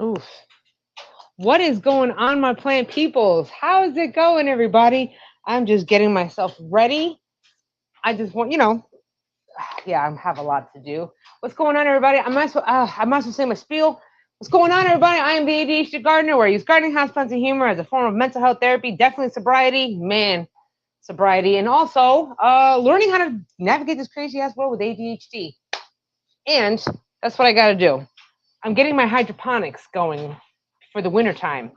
Oof. What is going on, my plant peoples? How is it going, everybody? I'm just getting myself ready. I just want, yeah, I have a lot to do. What's going on, everybody? I might as well say my spiel. What's going on, everybody? I am the ADHD gardener, where I use gardening, houseplants, and humor as a form of mental health therapy. Definitely sobriety, man, sobriety, and also learning how to navigate this crazy ass world with ADHD. And that's what I got to do. I'm getting my hydroponics going for the wintertime.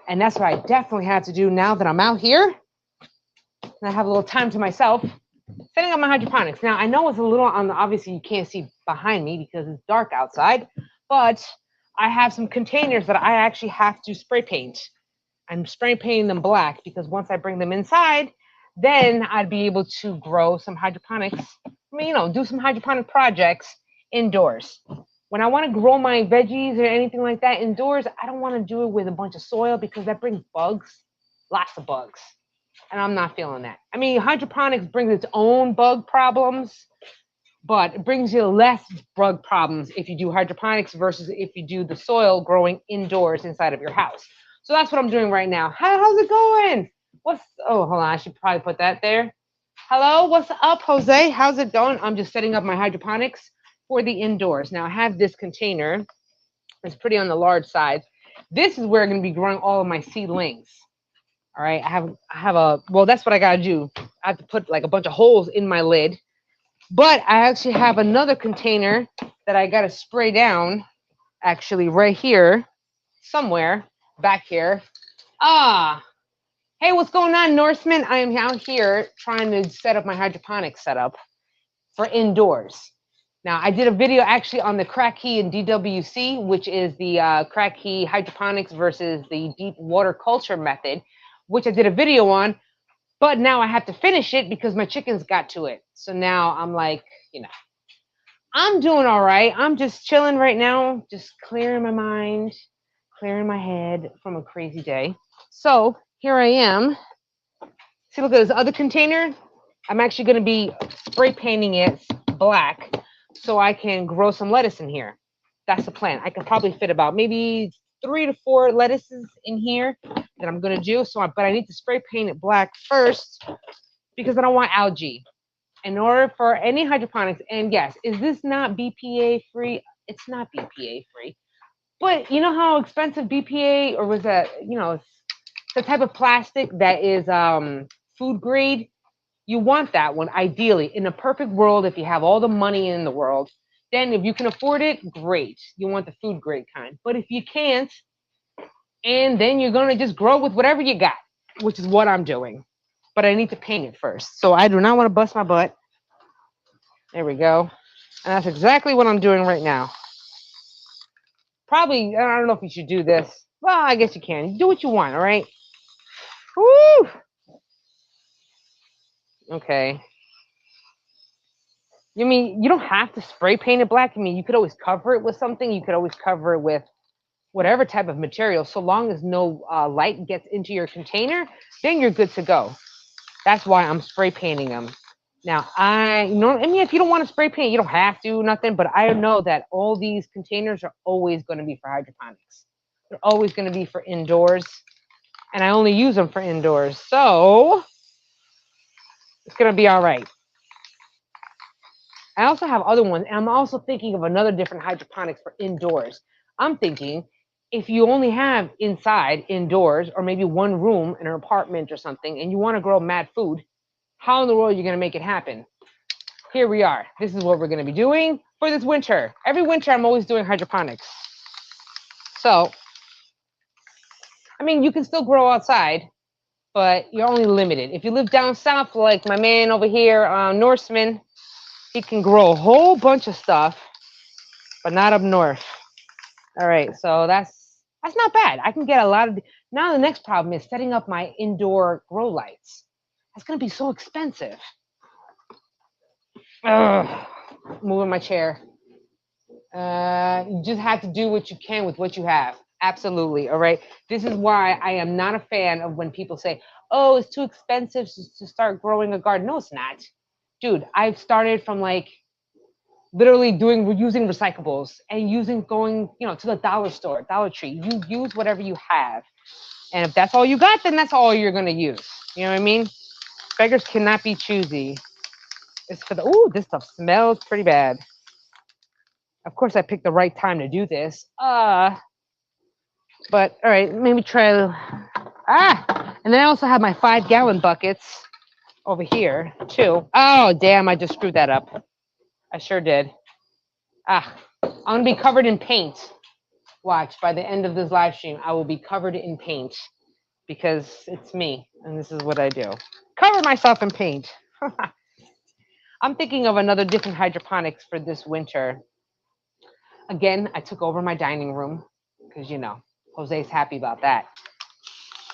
And that's what I definitely have to do now that I'm out here and I have a little time to myself. Setting up my hydroponics. Now, I know it's a little on the, obviously you can't see behind me because it's dark outside, but I have some containers that I actually have to spray paint. I'm spray painting them black because once I bring them inside, then I'd be able to grow some hydroponics. Do some hydroponic projects indoors. When I want to grow my veggies or anything like that indoors, I don't want to do it with a bunch of soil because that brings bugs, lots of bugs. And I'm not feeling that. I mean, hydroponics brings its own bug problems, but it brings you less bug problems if you do hydroponics versus if you do the soil growing indoors inside of your house. So that's what I'm doing right now. How's it going? Hold on, I should probably put that there. Hello, what's up, Jose? How's it going? I'm just setting up my hydroponics for the indoors. Now I have this container. It's pretty on the large side. This is where I'm going to be growing all of my seedlings. All right, that's what I got to do. I have to put like a bunch of holes in my lid. But I actually have another container that I got to spray down actually right here somewhere back here. Ah, hey, what's going on, Norseman? I am out here trying to set up my hydroponics setup for indoors. Now, I did a video actually on the Kratky and DWC, which is the Kratky hydroponics versus the deep water culture method, which I did a video on, but now I have to finish it because my chickens got to it. So now I'm like, I'm doing all right. I'm just chilling right now, just clearing my mind, clearing my head from a crazy day. So here I am. See, look at this other container. I'm actually going to be spray painting it black so I can grow some lettuce in here. That's the plan. I can probably fit about maybe 3 to 4 lettuces in here that I'm going to do. But I need to spray paint it black first because I don't want algae. In order for any hydroponics, and yes, is this not BPA free? It's not BPA free. But you know how expensive BPA, or was that, it's the type of plastic that is food grade. You want that one, ideally. In a perfect world, if you have all the money in the world, then if you can afford it, great. You want the food grade kind. But if you can't, and then you're going to just grow with whatever you got, which is what I'm doing. But I need to paint it first. So I do not want to bust my butt. There we go. And that's exactly what I'm doing right now. Probably, I don't know if you should do this. Well, I guess you can. Do what you want, all right? Woo! Okay. You mean you don't have to spray paint it black? I mean, you could always cover it with something. You could always cover it with whatever type of material, so long as no light gets into your container, then you're good to go. That's why I'm spray painting them. Now, if you don't want to spray paint, you don't have to, nothing, but I know that all these containers are always going to be for hydroponics. They're always going to be for indoors, and I only use them for indoors, so it's going to be all right. I also have other ones, and I'm also thinking of another different hydroponics for indoors. I'm thinking if you only have indoors, or maybe one room in an apartment or something, and you want to grow mad food, how in the world are you going to make it happen? Here we are. This is what we're going to be doing for this winter. Every winter, I'm always doing hydroponics. So, I mean, you can still grow outside, but you're only limited. If you live down south, like my man over here, Norseman, he can grow a whole bunch of stuff, but not up north. All right, so that's not bad. I can get a lot of. Now the next problem is setting up my indoor grow lights. That's going to be so expensive. Ugh, moving my chair. You just have to do what you can with what you have. Absolutely. All right. This is why I am not a fan of when people say, "Oh, it's too expensive to start growing a garden." No, it's not, dude. I've started from like literally using recyclables and going, to the dollar store, Dollar Tree. You use whatever you have. And if that's all you got, then that's all you're gonna use. You know what I mean? Beggars cannot be choosy. It's for the ooh, this stuff smells pretty bad. Of course I picked the right time to do this. But all right, maybe try and then I also have my 5-gallon buckets over here too. Oh damn, I just screwed that up. I sure did. I'm gonna be covered in paint. Watch, by the end of this live stream, I will be covered in paint because it's me and this is what I do. Cover myself in paint. I'm thinking of another different hydroponics for this winter. Again, I took over my dining room because, Jose's happy about that.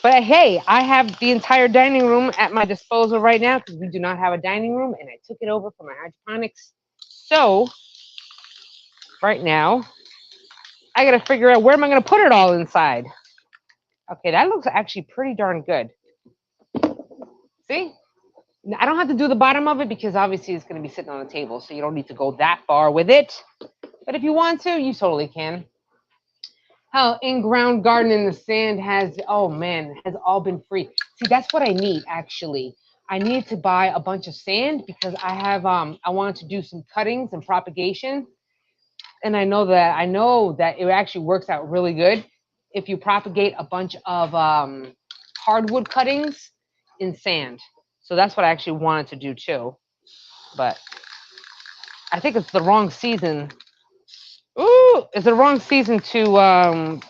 But hey, I have the entire dining room at my disposal right now because we do not have a dining room and I took it over for my hydroponics. So right now, I got to figure out where am I going to put it all inside. Okay, that looks actually pretty darn good. See? I don't have to do the bottom of it because obviously it's going to be sitting on the table, so you don't need to go that far with it. But if you want to, you totally can. How in-ground garden in the sand has all been free. See, that's what I need actually. I need to buy a bunch of sand because I wanted to do some cuttings and propagation. And I know that it actually works out really good if you propagate a bunch of hardwood cuttings in sand. So that's what I actually wanted to do too. But I think it's the wrong season. Ooh, it's the wrong season to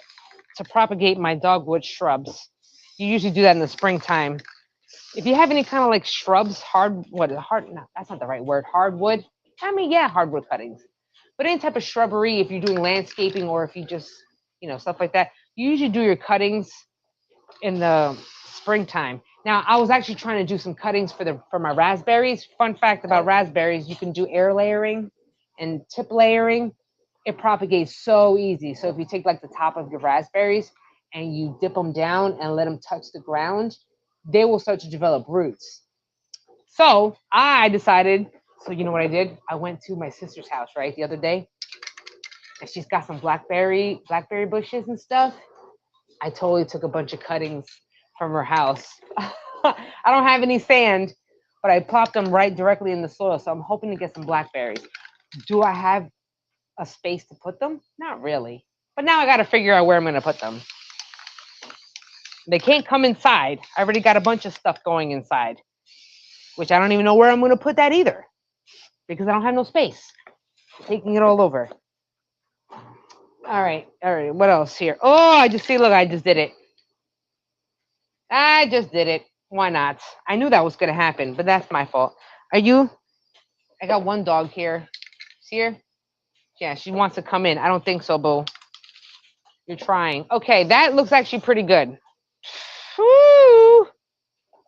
propagate my dogwood shrubs. You usually do that in the springtime. If you have any kind of like shrubs, that's not the right word, hardwood. Hardwood cuttings. But any type of shrubbery, if you're doing landscaping or if you just, stuff like that, you usually do your cuttings in the springtime. Now, I was actually trying to do some cuttings for my raspberries. Fun fact about raspberries, you can do air layering and tip layering. It propagates so easy. So if you take like the top of your raspberries and you dip them down and let them touch the ground, they will start to develop roots. So I decided, you know what I did? I went to my sister's house, right, the other day, and she's got some blackberry bushes and stuff. I totally took a bunch of cuttings from her house. I don't have any sand, but I plopped them right directly in the soil. So I'm hoping to get some blackberries. Do I have a space to put them? Not really. But now I got to figure out where I'm going to put them. They can't come inside. I already got a bunch of stuff going inside, which I don't even know where I'm going to put that either because I don't have no space. I'm taking it all over. All right. What else here? Oh, I just did it. I just did it. Why not? I knew that was going to happen, but that's my fault. I got one dog here. See her? Yeah, she wants to come in. I don't think so, boo. You're trying. Okay, that looks actually pretty good. Woo!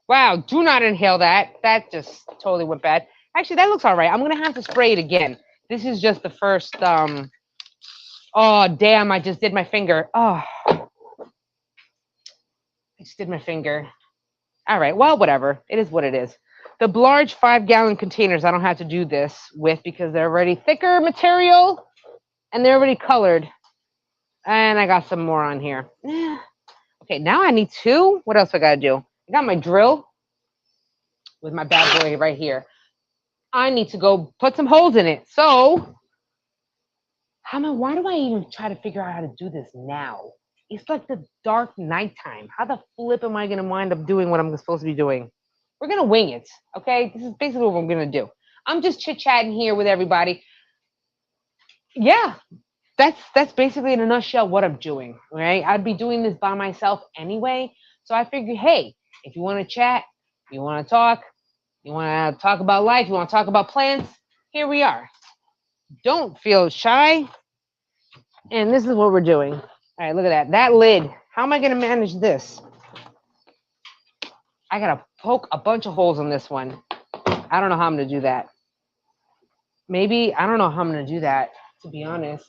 Wow, do not inhale that. That just totally went bad. Actually, that looks all right. I'm going to have to spray it again. This is just the first. Oh, damn, I just did my finger. Oh. I just did my finger. All right, well, whatever. It is what it is. The large 5-gallon containers, I don't have to do this with because they're already thicker material and they're already colored. And I got some more on here. Okay, now I need 2. What else I got to do? I got my drill with my bad boy right here. I need to go put some holes in it. So, why do I even try to figure out how to do this now? It's like the dark nighttime. How the flip am I going to wind up doing what I'm supposed to be doing? We're going to wing it, okay? This is basically what we're going to do. I'm just chit-chatting here with everybody. Yeah, that's basically in a nutshell what I'm doing, right? I'd be doing this by myself anyway. So I figured, hey, if you want to chat, you want to talk, you want to talk about life, you want to talk about plants, here we are. Don't feel shy. And this is what we're doing. All right, look at that. That lid. How am I going to manage this? I got to poke a bunch of holes in this one. I don't know how I'm going to do that. Maybe, I don't know how I'm going to do that, to be honest.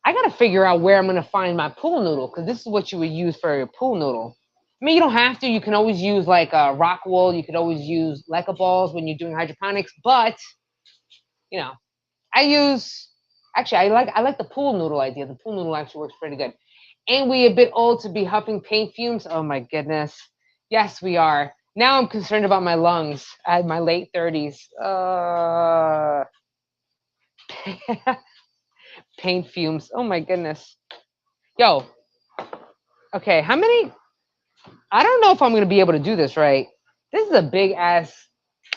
I got to figure out where I'm going to find my pool noodle because this is what you would use for your pool noodle. I mean, you don't have to. You can always use like rock wool. You could always use Leica balls when you're doing hydroponics. But You know, I use actually I like the pool noodle idea. The pool noodle actually works pretty good. Ain't we a bit old to be huffing paint fumes? Oh my goodness. Yes, we are. Now I'm concerned about my lungs at my late 30s. Paint fumes. Oh my goodness. Yo, okay, how many? I don't know if I'm gonna be able to do this right. This is a big ass.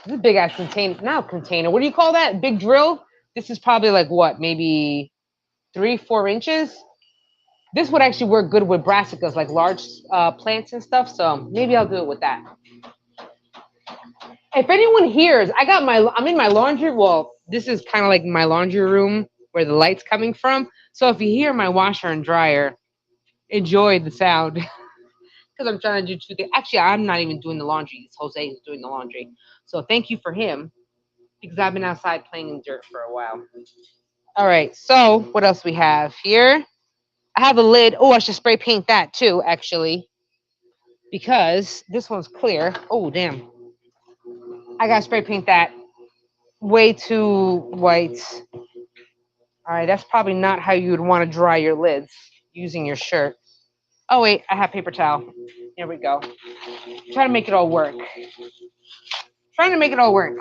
This is a big ass container. Not container. What do you call that? Big drill. This is probably like what? Maybe 3-4 inches. This would actually work good with brassicas, like large plants and stuff. So maybe I'll do it with that. If anyone hears, I'm in my laundry. Well, this is kind of like my laundry room where the light's coming from. So if you hear my washer and dryer, enjoy the sound because I'm trying to do two things. Actually, I'm not even doing the laundry. It's Jose who's doing the laundry. So thank you for him because I've been outside playing in dirt for a while. All right. So what else we have here? I have a lid. Oh, I should spray paint that too, actually, because this one's clear. Oh, damn. I got to spray paint that. Way too white. All right, that's probably not how you would want to dry your lids using your shirt. Oh wait, I have paper towel. Here we go. Try to make it all work. Trying to make it all work.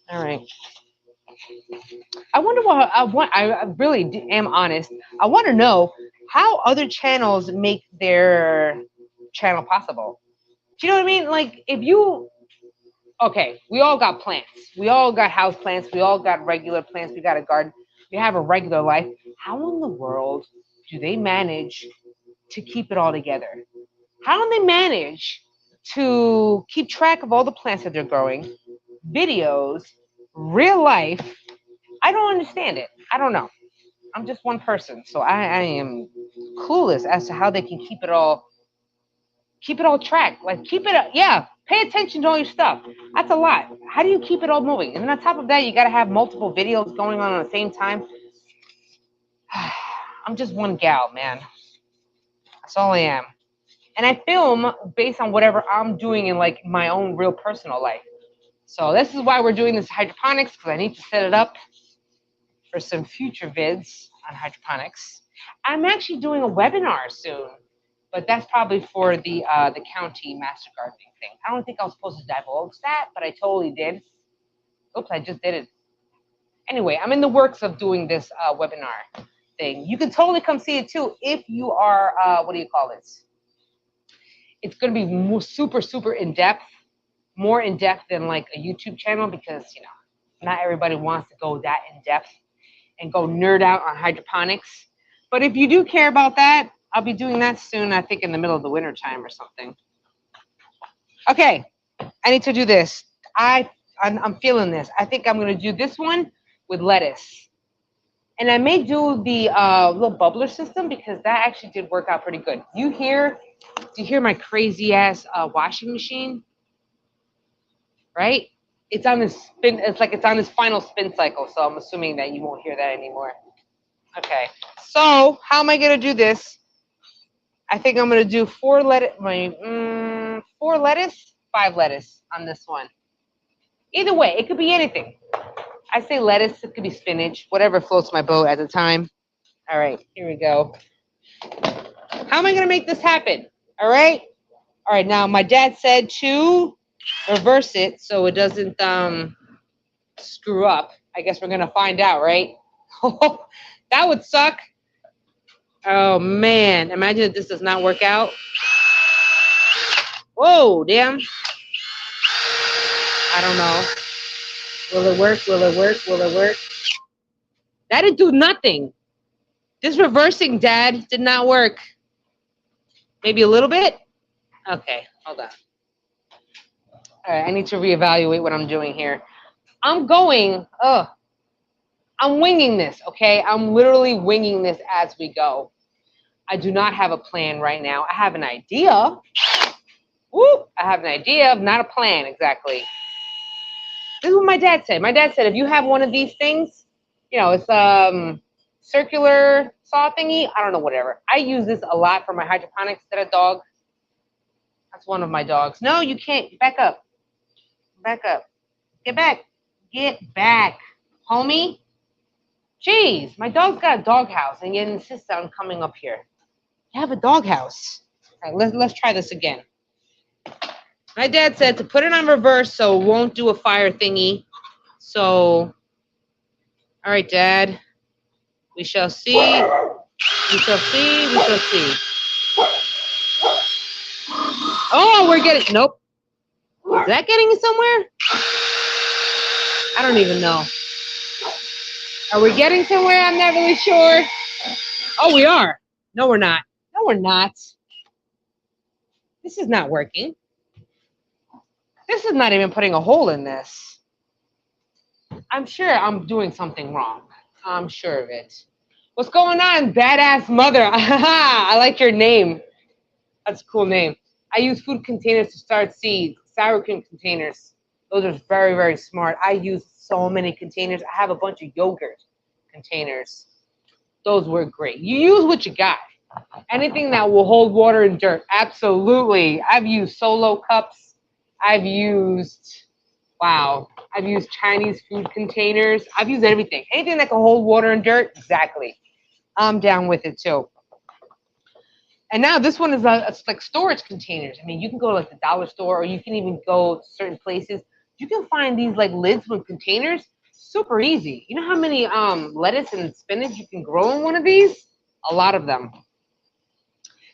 All right. I wonder what I want. I really am honest. I want to know how other channels make their channel possible. Do you know what I mean? Like if you okay, we all got plants. We all got house plants. We all got regular plants. We got a garden. We have a regular life. How in the world do they manage to keep it all together? How do they manage to keep track of all the plants that they're growing, videos, real life? I don't understand it. I don't know. I'm just one person, so I am clueless as to how they can keep it all tracked. Like keep it, yeah. Pay attention to all your stuff. That's a lot. How do you keep it all moving? And then on top of that, you got to have multiple videos going on at the same time. I'm just one gal, man. That's all I am. And I film based on whatever I'm doing in like my own real personal life. So this is why we're doing this hydroponics because I need to set it up for some future vids on hydroponics. I'm actually doing a webinar soon, but that's probably for the county master gardening thing. I don't think I was supposed to divulge that, but I totally did. Oops, I just did it. Anyway, I'm in the works of doing this webinar thing. You can totally come see it too if you are, what do you call it? It's going to be super, super in-depth, more in-depth than like a YouTube channel because, you know, not everybody wants to go that in-depth and go nerd out on hydroponics. But if you do care about that, I'll be doing that soon, I think in the middle of the winter time or something. Okay, I need to do this. I'm feeling this. I think I'm going to do this one with lettuce. And I may do the little bubbler system because that actually did work out pretty good. Do you hear my crazy ass washing machine? Right? It's on this spin. It's like it's on this final spin cycle. So I'm assuming that you won't hear that anymore. Okay. So how am I gonna do this? I think I'm gonna do 4 lettuce, 5 lettuce on this one. Either way, it could be anything. I say lettuce. It could be spinach. Whatever floats my boat at the time. All right. Here we go. How am I gonna make this happen? All right. All right. Now my dad said to reverse it so it doesn't screw up. I guess we're gonna find out, right? That would suck. Oh man, imagine if this does not work out. Whoa, damn. I don't know. Will it work? Will it work? Will it work? That didn't do nothing. This reversing, Dad, did not work. Maybe a little bit? Okay, hold on. All right, I need to reevaluate what I'm doing here. I'm winging this, okay? I'm literally winging this as we go. I do not have a plan right now. I have an idea. Woo! I have an idea, not a plan exactly. This is what my dad said. My dad said if you have one of these things, you know, it's circular saw thingy. I don't know, whatever. I use this a lot for my hydroponics. Is that a dog? That's one of my dogs. No, you can't. Back up. Back up. Get back. Get back, homie. Jeez, my dog's got a doghouse and yet insists on coming up here. You have a doghouse. All right, let's try this again. My dad said to put it on reverse so it won't do a fire thingy. So, all right, Dad. We shall see. We shall see. We shall see. Oh, we're getting, nope. Is that getting it somewhere? I don't even know. Are we getting somewhere? I'm not really sure. Oh, we are. No, we're not. No, we're not. This is not working. This is not even putting a hole in this. I'm sure I'm doing something wrong. I'm sure of it. What's going on, badass mother? I like your name. That's a cool name. I use food containers to start seeds. Sour cream containers. Those are very, very smart. I use so many containers. I have a bunch of yogurt containers. Those work great. You use what you got. Anything that will hold water and dirt. Absolutely. I've used Solo cups. I've used Chinese food containers. I've used everything. Anything that can hold water and dirt, exactly. I'm down with it too. And now this one is it's like storage containers. I mean, you can go to like the dollar store or you can even go to certain places. You can find these like lids with containers. Super easy. You know how many lettuce and spinach you can grow in one of these? A lot of them.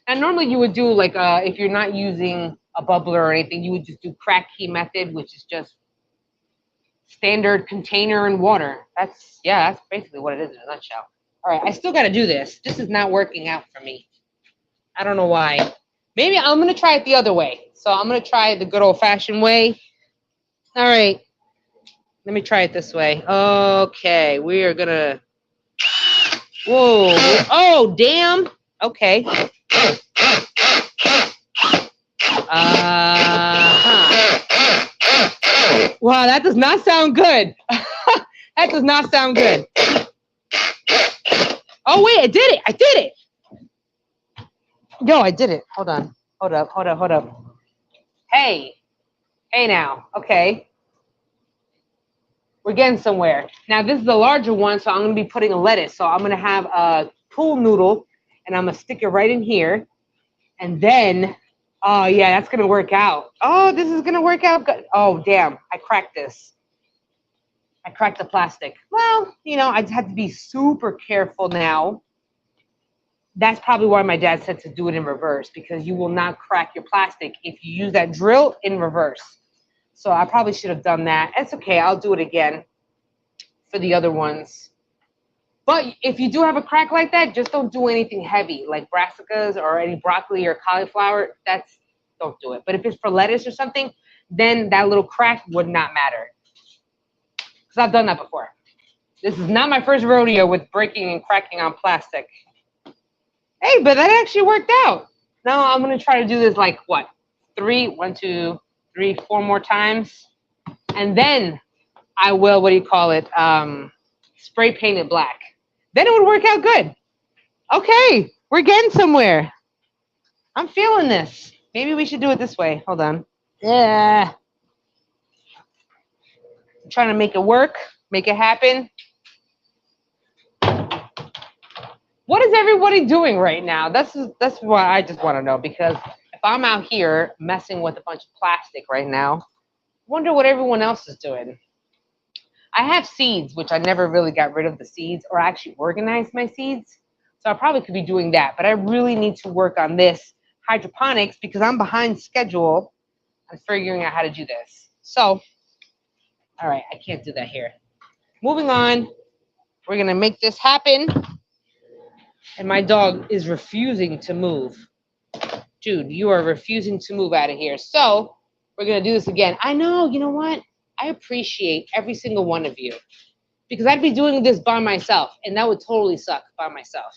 And normally you would do like, if you're not using a bubbler or anything, you would just do crack key method, which is just standard container and water. That's basically what it is in a nutshell. All right, I still got to do this. This is not working out for me. I don't know why. Maybe I'm going to try it the other way. So I'm going to try it the good old-fashioned way. All right. Let me try it this way. Okay, we are going to... Whoa. Oh, damn. Okay. Wow, that does not sound good. That does not sound good. Oh, wait, I did it. I did it. Yo, I did it. Hold on. Hold up. Hey now. Okay. We're getting somewhere. Now, this is the larger one, so I'm going to be putting a lettuce. So I'm going to have a pool noodle, and I'm going to stick it right in here. And then, oh, yeah, that's going to work out. Oh, this is going to work out good. Oh, damn. I cracked this. I cracked the plastic. Well, you know, I had to be super careful now. That's probably why my dad said to do it in reverse, because you will not crack your plastic if you use that drill in reverse. So I probably should have done that. It's okay. I'll do it again for the other ones. But if you do have a crack like that, just don't do anything heavy, like brassicas or any broccoli or cauliflower. Don't do it. But if it's for lettuce or something, then that little crack would not matter. Because I've done that before. This is not my first rodeo with breaking and cracking on plastic. Hey, but that actually worked out. Now I'm going to try to do this like, what, 1, 2, 3, 4 more times. And then I will, spray paint it black. Then it would work out good. Okay, we're getting somewhere. I'm feeling this. Maybe we should do it this way. Hold on. Yeah. I'm trying to make it work, make it happen. What is everybody doing right now? That's what I just want to know, because if I'm out here messing with a bunch of plastic right now, I wonder what everyone else is doing. I have seeds, which I never really got rid of the seeds or actually organized my seeds. So I probably could be doing that, but I really need to work on this hydroponics because I'm behind schedule on figuring out how to do this. So, all right, I can't do that here. Moving on, we're going to make this happen. And my dog is refusing to move. Dude, you are refusing to move out of here. So we're going to do this again. I know, you know what? I appreciate every single one of you because I'd be doing this by myself, and that would totally suck by myself.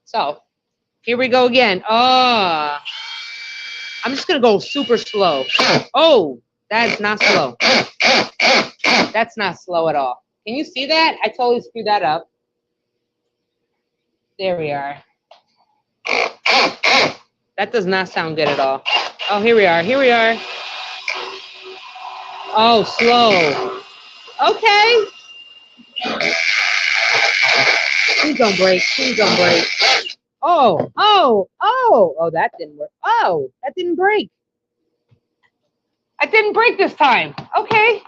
So here we go again. Oh, I'm just going to go super slow. Oh, that's not slow. That's not slow at all. Can you see that? I totally screwed that up. There we are. That does not sound good at all. Oh, here we are. Here we are. Oh, slow. Okay. Please don't break. Please don't break. Oh, that didn't work. Oh, that didn't break. I didn't break this time. Okay.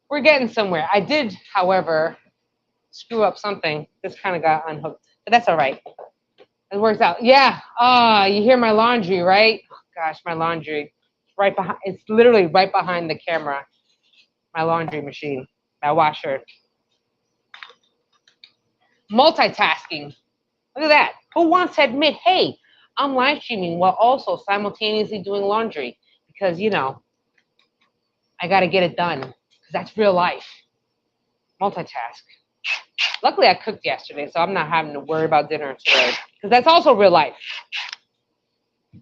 We're getting somewhere. I did, however, screw up something. This kind of got unhooked. But that's all right. It works out. Yeah. You hear my laundry, right? Oh, gosh, my laundry. Right behind. It's literally right behind the camera. My laundry machine. My washer. Multitasking. Look at that. Who wants to admit, hey, I'm live streaming while also simultaneously doing laundry? Because, you know, I got to get it done. Because that's real life. Multitask. Luckily, I cooked yesterday, so I'm not having to worry about dinner today. Because that's also real life.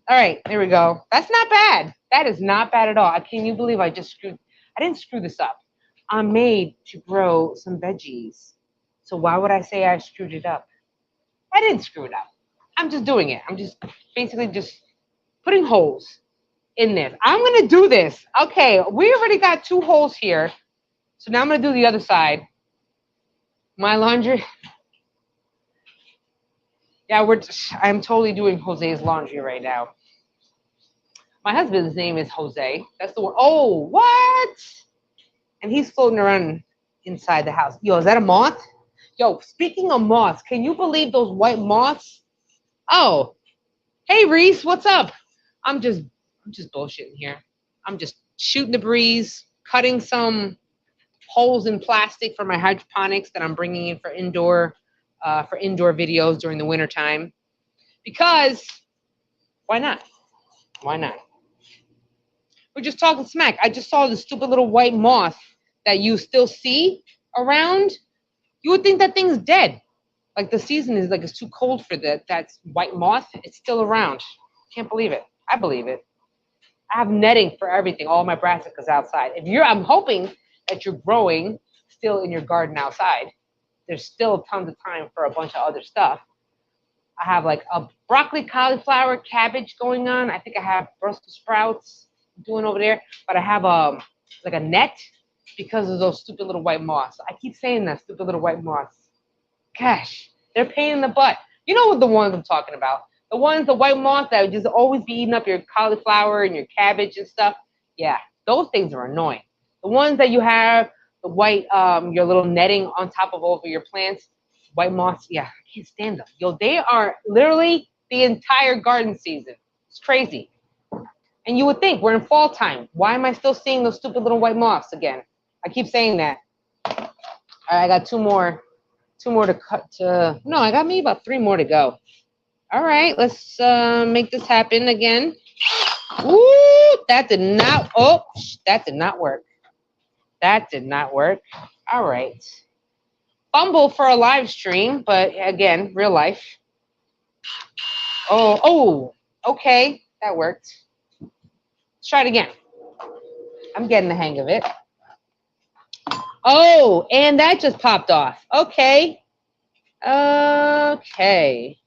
All right, there we go. That's not bad. That is not bad at all. Can you believe I didn't screw this up. I'm made to grow some veggies. So why would I say I screwed it up? I didn't screw it up. I'm just doing it. I'm just basically just putting holes in this. I'm going to do this. Okay, we already got 2 holes here. So now I'm going to do the other side. My laundry. Yeah, I'm totally doing Jose's laundry right now. My husband's name is Jose. That's the word. Oh, what? And he's floating around inside the house. Yo, is that a moth? Yo, speaking of moths, can you believe those white moths? Oh, hey Reese, what's up? I'm just bullshitting here. I'm just shooting the breeze, cutting some holes in plastic for my hydroponics that I'm bringing in for indoor videos during the winter time. Because why not? Why not? We're just talking smack. I just saw the stupid little white moth that you still see around. You would think that thing's dead. Like the season is like it's too cold for that white moth. It's still around. Can't believe it. I believe it. I have netting for everything. All my brassicas outside. I'm hoping that you're growing still in your garden outside. There's still tons of time for a bunch of other stuff. I have like a broccoli, cauliflower, cabbage going on. I think I have Brussels sprouts doing over there, but I have like a net because of those stupid little white moths. I keep saying that, stupid little white moths. Gosh, they're a pain in the butt. You know what the ones I'm talking about? The white moths that would just always be eating up your cauliflower and your cabbage and stuff. Yeah, those things are annoying. The ones that you have, the white, your little netting on top of over your plants, white moths, yeah, I can't stand them. Yo, they are literally the entire garden season. It's crazy. And you would think we're in fall time. Why am I still seeing those stupid little white moths again? I keep saying that. All right, I got two more to cut to. No, I got maybe about 3 more to go. All right, let's make this happen again. Ooh, that did not. Oh, that did not work. That did not work. All right. Fumble for a live stream, but again, real life. Oh, okay, that worked. Let's try it again. I'm getting the hang of it. Oh, and that just popped off. Okay. Okay.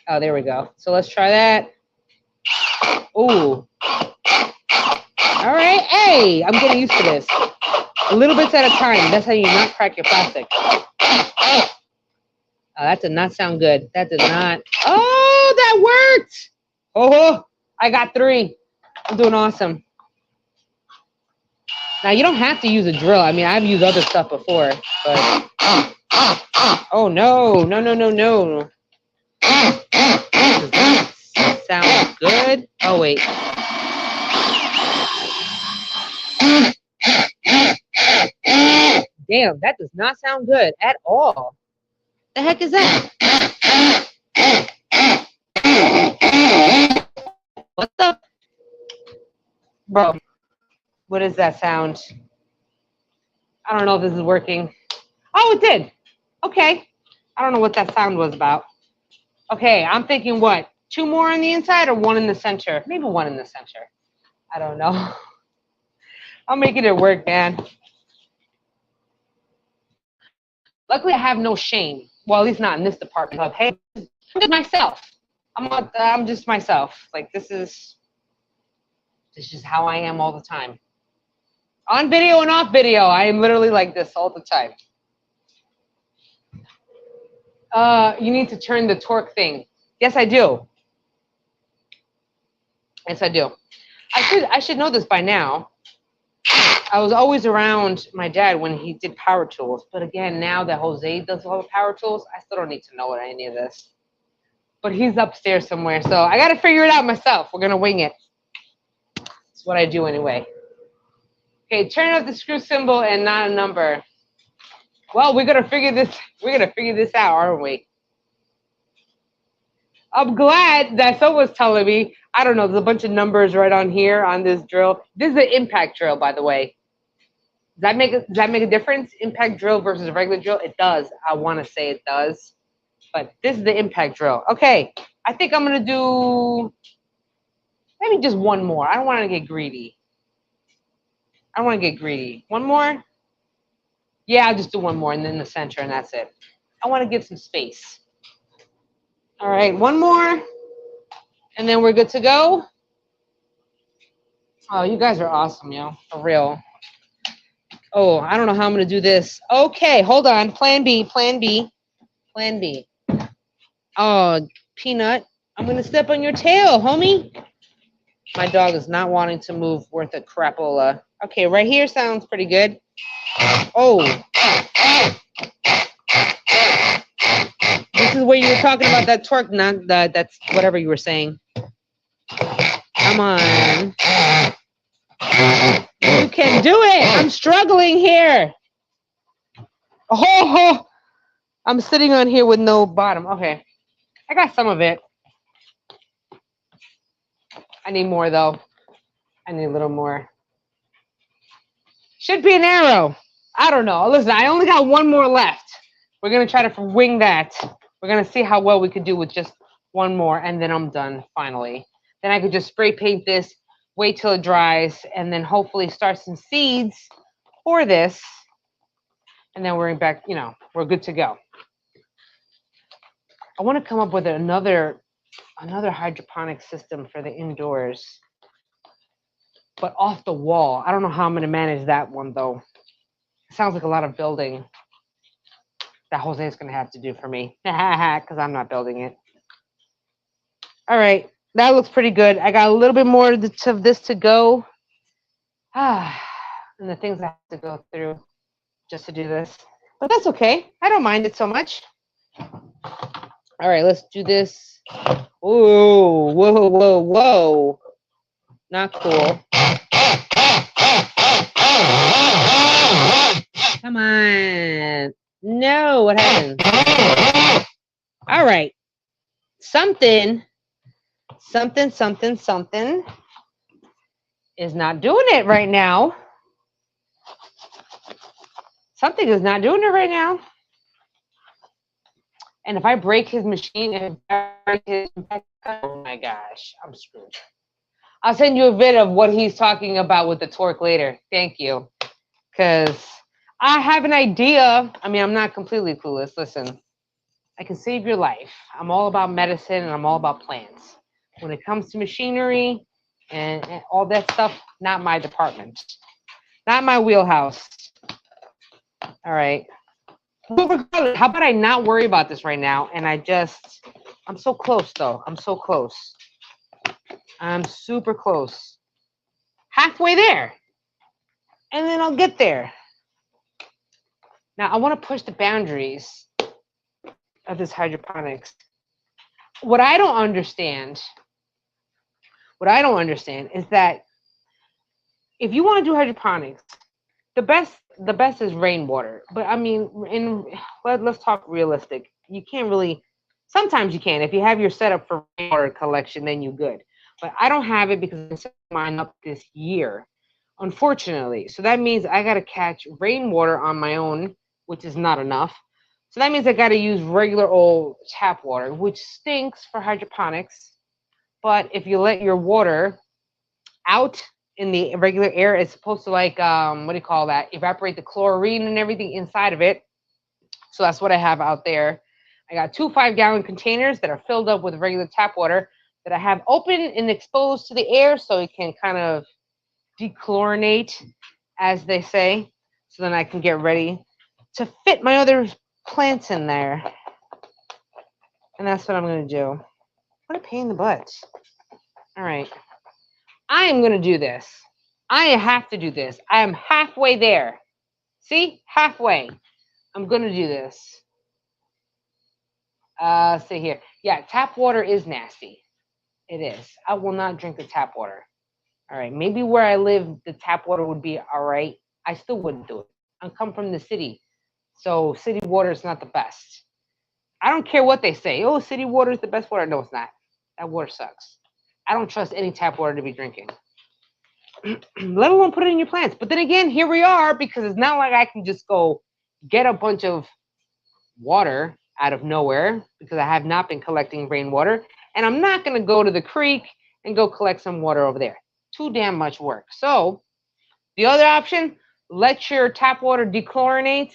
Oh, there we go. So let's try that. Ooh. All right. Hey, I'm getting used to this. A little bits at a time. That's how you not crack your plastic. Oh, that did not sound good. That did not. Oh, that worked. Oh, I got 3. I'm doing awesome. Now, you don't have to use a drill. I mean, I've used other stuff before, but... Oh, no. Does that sound good? Oh, wait. Damn, that does not sound good at all. The heck is that? What the? Bro, what is that sound? I don't know if this is working. Oh, it did. Okay. I don't know what that sound was about. Okay, I'm thinking what? 2 more on the inside or 1 in the center? Maybe 1 in the center. I don't know. I'm making it work, man. Luckily, I have no shame. Well, at least not in this department. Of, hey, I'm just myself. I'm just myself. Like, this is how I am all the time. On video and off video. I am literally like this all the time. You need to turn the torque thing. Yes, I do. Yes, I do. I should know this by now. I was always around my dad when he did power tools. But again, now that Jose does all the power tools, I still don't need to know any of this. But he's upstairs somewhere, so I got to figure it out myself. We're going to wing it. That's what I do anyway. Okay, turn off the screw symbol and not a number. Well, we're gonna figure this out, aren't we? I'm glad that someone's telling me. I don't know, there's a bunch of numbers right on here on this drill. This is an impact drill, by the way. Does that make a difference? Impact drill versus a regular drill? It does. I want to say it does. But this is the impact drill. Okay, I think I'm gonna do maybe just one more. I don't want to get greedy. One more? Yeah, I'll just do one more and then the center and that's it. I want to give some space. All right, one more. And then we're good to go. Oh, you guys are awesome, yo. For real. Oh, I don't know how I'm going to do this. Okay, hold on. Plan B. Oh, Peanut, I'm going to step on your tail, homie. My dog is not wanting to move worth a crapola. Okay, right here sounds pretty good. Oh. This is where you were talking about that torque, not that's whatever you were saying. Come on. You can do it. I'm struggling here. Oh, I'm sitting on here with no bottom. Okay. I got some of it. I need more, though. I need a little more. Should be an arrow. I don't know. Listen, I only got one more left. We're going to try to wing that. We're going to see how well we could do with just one more, and then I'm done, finally. Then I could just spray paint this, wait till it dries, and then hopefully start some seeds for this. And then we're back, we're good to go. I want to come up with another hydroponic system for the indoors, but off the wall. I don't know how I'm going to manage that one, though. It sounds like a lot of building that Jose is going to have to do for me, because I'm not building it. All right, that looks pretty good. I got a little bit more of this to go. And the things I have to go through just to do this. But that's okay. I don't mind it so much. All right, let's do this. Ooh, whoa. Not cool. Come on. No, what happened? All right. Something is not doing it right now. Something is not doing it right now. And if I break his machine, oh my gosh, I'm screwed. I'll send you a vid of what he's talking about with the torque later. Thank you. Because I have an idea. I mean, I'm not completely clueless. Listen, I can save your life. I'm all about medicine and I'm all about plants. When it comes to machinery and all that stuff, not my department. Not my wheelhouse. All right. But regardless, how about I not worry about this right now? And I'm so close, though. I'm so close. I'm super close. Halfway there. And then I'll get there. Now, I want to push the boundaries of this hydroponics. What I don't understand is that if you want to do hydroponics, the best is rainwater. But I mean, let's talk realistic. You can't really. Sometimes you can. If you have your setup for rainwater collection, then you're good. But I don't have it because I set mine up this year, unfortunately. So that means I got to catch rainwater on my own, which is not enough. So that means I got to use regular old tap water, which stinks for hydroponics. But if you let your water out in the regular air, it's supposed to evaporate the chlorine and everything inside of it. So that's what I have out there. I got 2 5-gallon containers that are filled up with regular tap water that I have open and exposed to the air so it can kind of dechlorinate as they say, so then I can get ready to fit my other plants in there. And that's what I'm going to do. What a pain in the butt. All right. I am going to do this. I have to do this. I am halfway there. See? Halfway. I'm going to do this. See here. Yeah, tap water is nasty. It is. I will not drink the tap water. All right. Maybe where I live, the tap water would be all right. I still wouldn't do it. I come from the city. So city water is not the best. I don't care what they say. Oh, city water is the best water. No, it's not. That water sucks. I don't trust any tap water to be drinking. Let alone put it in your plants. But then again, here we are, because it's not like I can just go get a bunch of water out of nowhere, because I have not been collecting rainwater. And I'm not going to go to the creek and go collect some water over there. Too damn much work. So the other option, let your tap water dechlorinate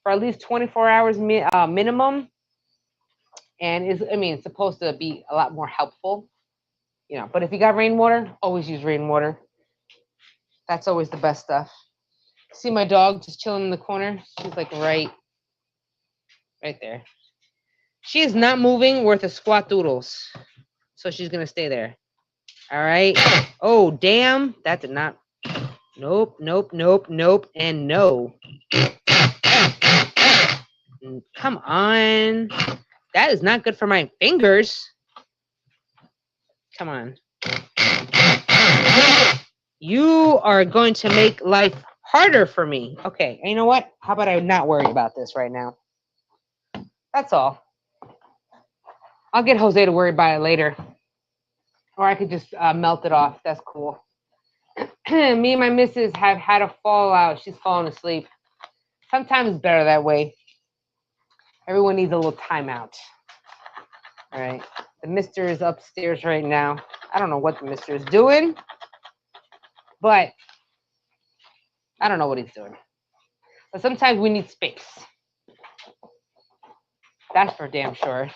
for at least 24 hours minimum. And it's supposed to be a lot more helpful, but if you got rainwater, always use rainwater. That's always the best stuff. See my dog just chilling in the corner? She's like right there. She is not moving worth a squat doodles. So she's going to stay there. All right. Oh, damn. That did not. Nope, and no. Come on. That is not good for my fingers. Come on. You are going to make life harder for me. Okay, and you know what? How about I not worry about this right now? That's all. I'll get Jose to worry about it later. Or I could just melt it off. That's cool. Me and my missus have had a fallout. She's fallen asleep. Sometimes it's better that way. Everyone needs a little timeout. All right. The mister is upstairs right now. I don't know what the mister is doing, but I don't know what he's doing. But sometimes we need space. That's for damn sure.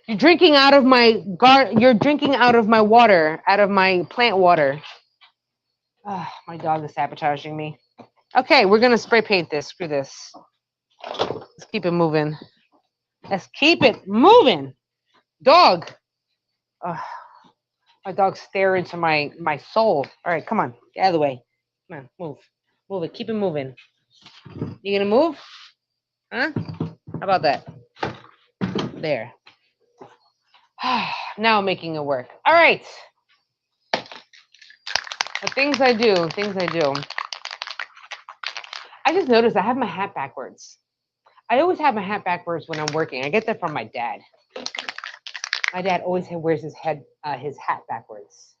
You're drinking out of my You're drinking out of my water, out of my plant water. Oh, my dog is sabotaging me. Okay, we're gonna spray paint this. Screw this. Let's keep it moving. Let's keep it moving. Dog. My dog's staring into my soul. All right, come on. Get out of the way. Come on, move. Move it. Keep it moving. You gonna move? Huh? How about that? There. Now I'm making it work. All right. The things I do. I just noticed I have my hat backwards. I always have my hat backwards when I'm working. I get that from my dad. My dad always wears his hat backwards.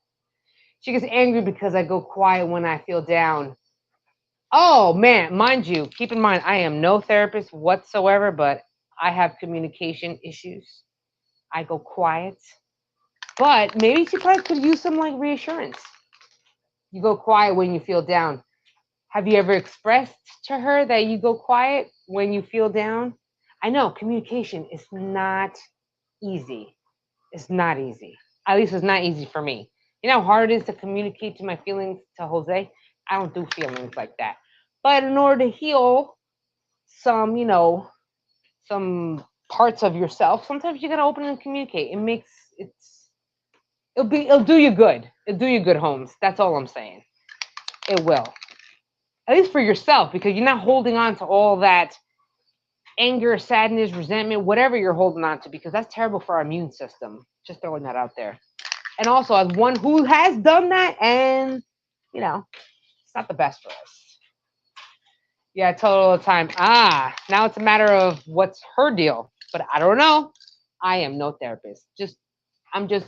She gets angry because I go quiet when I feel down. Oh, man, mind you, keep in mind, I am no therapist whatsoever, but I have communication issues. I go quiet. But maybe she probably could use some reassurance. You go quiet when you feel down. Have you ever expressed to her that you go quiet when you feel down? I know communication is not easy. It's not easy. At least it's not easy for me. You know how hard it is to communicate to my feelings to Jose? I don't do feelings like that. But in order to heal some, some parts of yourself, sometimes you gotta open and communicate. It'll do you good. It'll do you good, Holmes. That's all I'm saying. It will. At least for yourself, because you're not holding on to all that anger, sadness, resentment, whatever you're holding on to, because that's terrible for our immune system. Just throwing that out there. And also, as one who has done that, and it's not the best for us. Yeah, I tell her all the time. Now it's a matter of what's her deal. But I don't know. I am no therapist. I'm just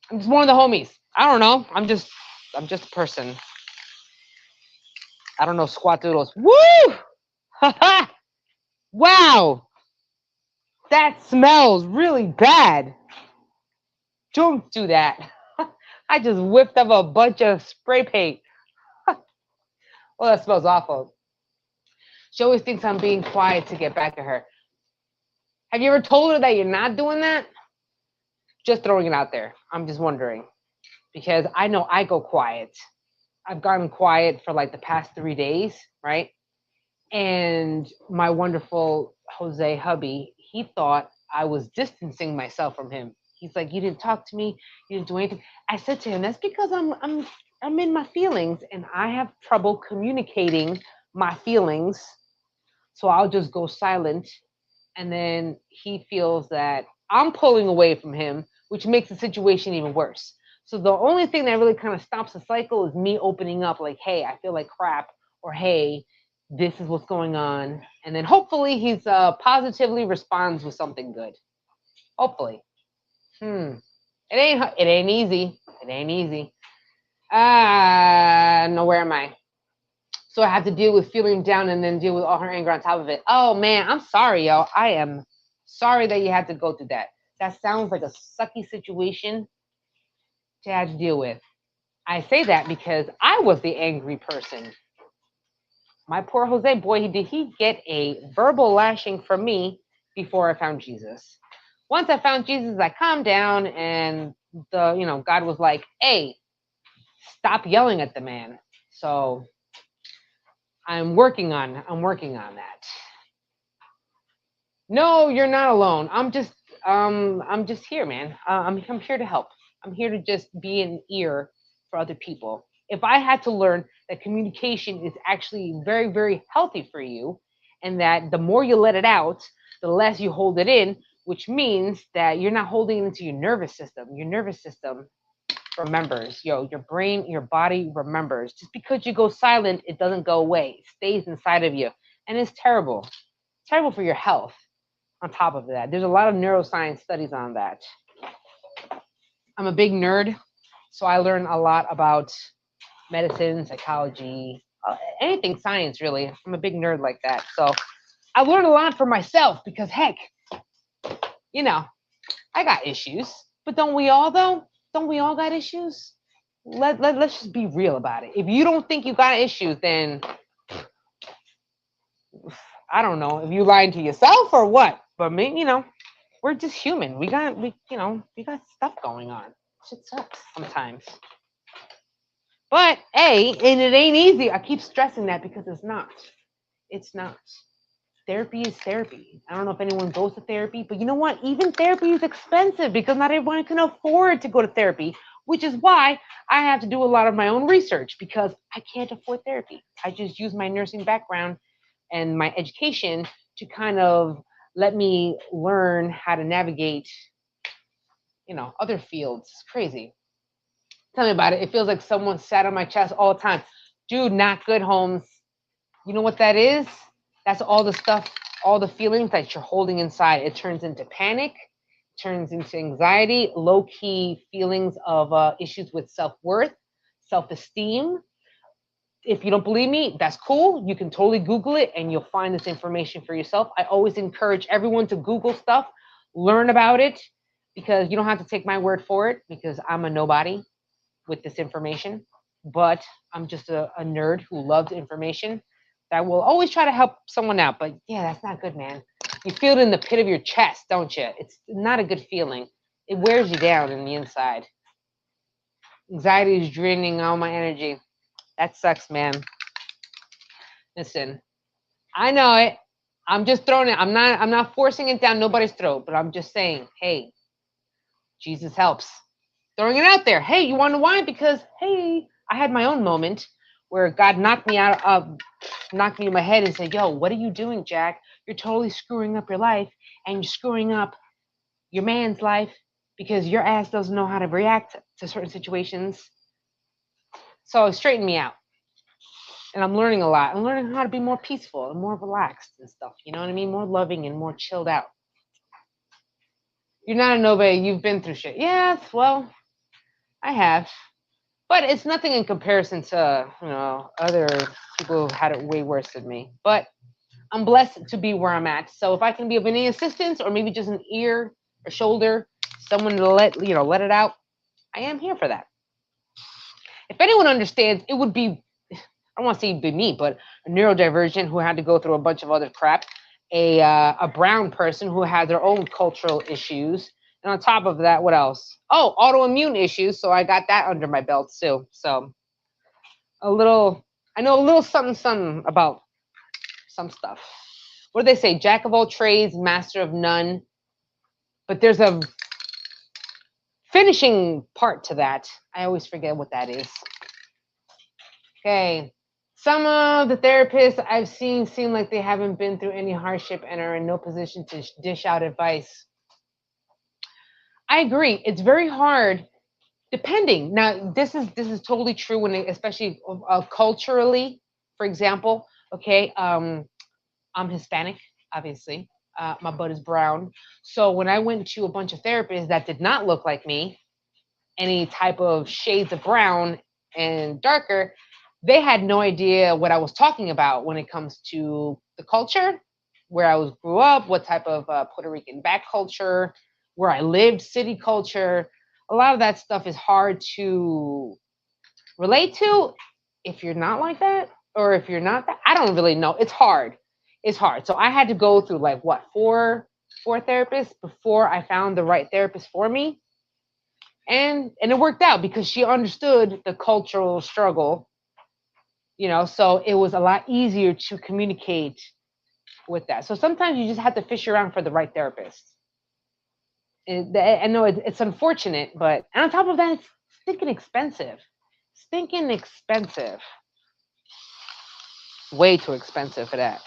one of the homies. I don't know. I'm just a person. I don't know squat doodles. Woo! Wow. That smells really bad. Don't do that. I just whipped up a bunch of spray paint. Oh, that smells awful. She always thinks I'm being quiet to get back at her. Have you ever told her that you're not doing that? Just throwing it out there. I'm just wondering. Because I know I go quiet. I've gotten quiet for like the past 3 days, right? And my wonderful Jose hubby, he thought I was distancing myself from him. He's like, "You didn't talk to me. You didn't do anything." I said to him, "That's because I'm in my feelings, and I have trouble communicating my feelings. So I'll just go silent." And then he feels that I'm pulling away from him, which makes the situation even worse. So the only thing that really kind of stops the cycle is me opening up, like, "Hey, I feel like crap," or "Hey, this is what's going on," and then hopefully he's positively responds with something good. Hopefully. It ain't easy. It ain't easy. No, where am I? So I have to deal with feeling down and then deal with all her anger on top of it. Oh man, I'm sorry, y'all. I am sorry that you had to go through that. That sounds like a sucky situation to have to deal with. I say that because I was the angry person. My poor Jose boy, did he get a verbal lashing from me before I found Jesus. Once I found Jesus, I calmed down, and God was like, "Hey, stop yelling at the man." So I'm working on that. No, you're not alone. I'm just here, man. I'm here to help. I'm here to just be an ear for other people. If I had to learn that communication is actually very, very healthy for you, and that the more you let it out, the less you hold it in, which means that you're not holding it into your nervous system. Your nervous system remembers. Your brain, your body remembers. Just because you go silent, it doesn't go away. It stays inside of you. And it's terrible. Terrible for your health. On top of that, there's a lot of neuroscience studies on that. I'm a big nerd, so I learn a lot about medicine, psychology, anything science, really. I'm a big nerd like that. So I learned a lot for myself because, heck, you know, I got issues. But don't we all, though? Don't we all got issues? Let's just be real about it. If you don't think you got issues, then I don't know if you lying to yourself or what. But me, we're just human. We got stuff going on. Shit sucks sometimes. But hey, and it ain't easy. I keep stressing that because it's not. It's not. Therapy is therapy. I don't know if anyone goes to therapy, but you know what? Even therapy is expensive because not everyone can afford to go to therapy, which is why I have to do a lot of my own research because I can't afford therapy. I just use my nursing background and my education to kind of let me learn how to navigate, other fields. It's crazy. Tell me about it. It feels like someone sat on my chest all the time. Dude, not good, Holmes. You know what that is? That's all the stuff, all the feelings that you're holding inside. It turns into panic, turns into anxiety, low key feelings of issues with self worth, self esteem. If you don't believe me, that's cool. You can totally Google it and you'll find this information for yourself. I always encourage everyone to Google stuff, learn about it, because you don't have to take my word for it because I'm a nobody with this information. But I'm just a nerd who loves information that will always try to help someone out. But yeah, that's not good, man. You feel it in the pit of your chest, don't you? It's not a good feeling. It wears you down in the inside. Anxiety is draining all my energy. That sucks, man. Listen, I know it. I'm just throwing it. I'm not forcing it down nobody's throat, but I'm just saying, hey, Jesus helps. Throwing it out there. Hey, you want to why? Because hey, I had my own moment where God knocked me knocked me in my head and said, "Yo, what are you doing, Jack? You're totally screwing up your life, and you're screwing up your man's life because your ass doesn't know how to react to certain situations." So it straightened me out. And I'm learning a lot. I'm learning how to be more peaceful and more relaxed and stuff. You know what I mean? More loving and more chilled out. You're not a nobody. You've been through shit. Yes, well, I have. But it's nothing in comparison to, other people who had it way worse than me. But I'm blessed to be where I'm at. So if I can be of any assistance or maybe just an ear or shoulder, someone to let it out, I am here for that. If anyone understands, it would be, I don't want to say it'd be me, but a neurodivergent who had to go through a bunch of other crap, a brown person who had their own cultural issues, and on top of that, what else? Oh, autoimmune issues. So I got that under my belt too. So a little, I know a little something, something about some stuff. What do they say? Jack of all trades, master of none. But there's a finishing part to that. I always forget what that is. Okay. Some of the therapists I've seen seem like they haven't been through any hardship and are in no position to dish out advice. I agree. It's very hard, depending. Now, this is totally true when, especially culturally. For example, okay, I'm Hispanic, obviously. My blood is brown. So when I went to a bunch of therapists that did not look like me, any type of shades of brown and darker, they had no idea what I was talking about when it comes to the culture, where I was grew up, what type of Puerto Rican back culture, where I lived, city culture. A lot of that stuff is hard to relate to if you're not like that, or if you're not that. I don't really know. It's hard. It's hard. So I had to go through like what, four therapists before I found the right therapist for me, and it worked out because she understood the cultural struggle, so it was a lot easier to communicate with that. So sometimes you just have to fish around for the right therapist. I know it's unfortunate, but and on top of that, it's stinking expensive. Stinking expensive. Way too expensive for that.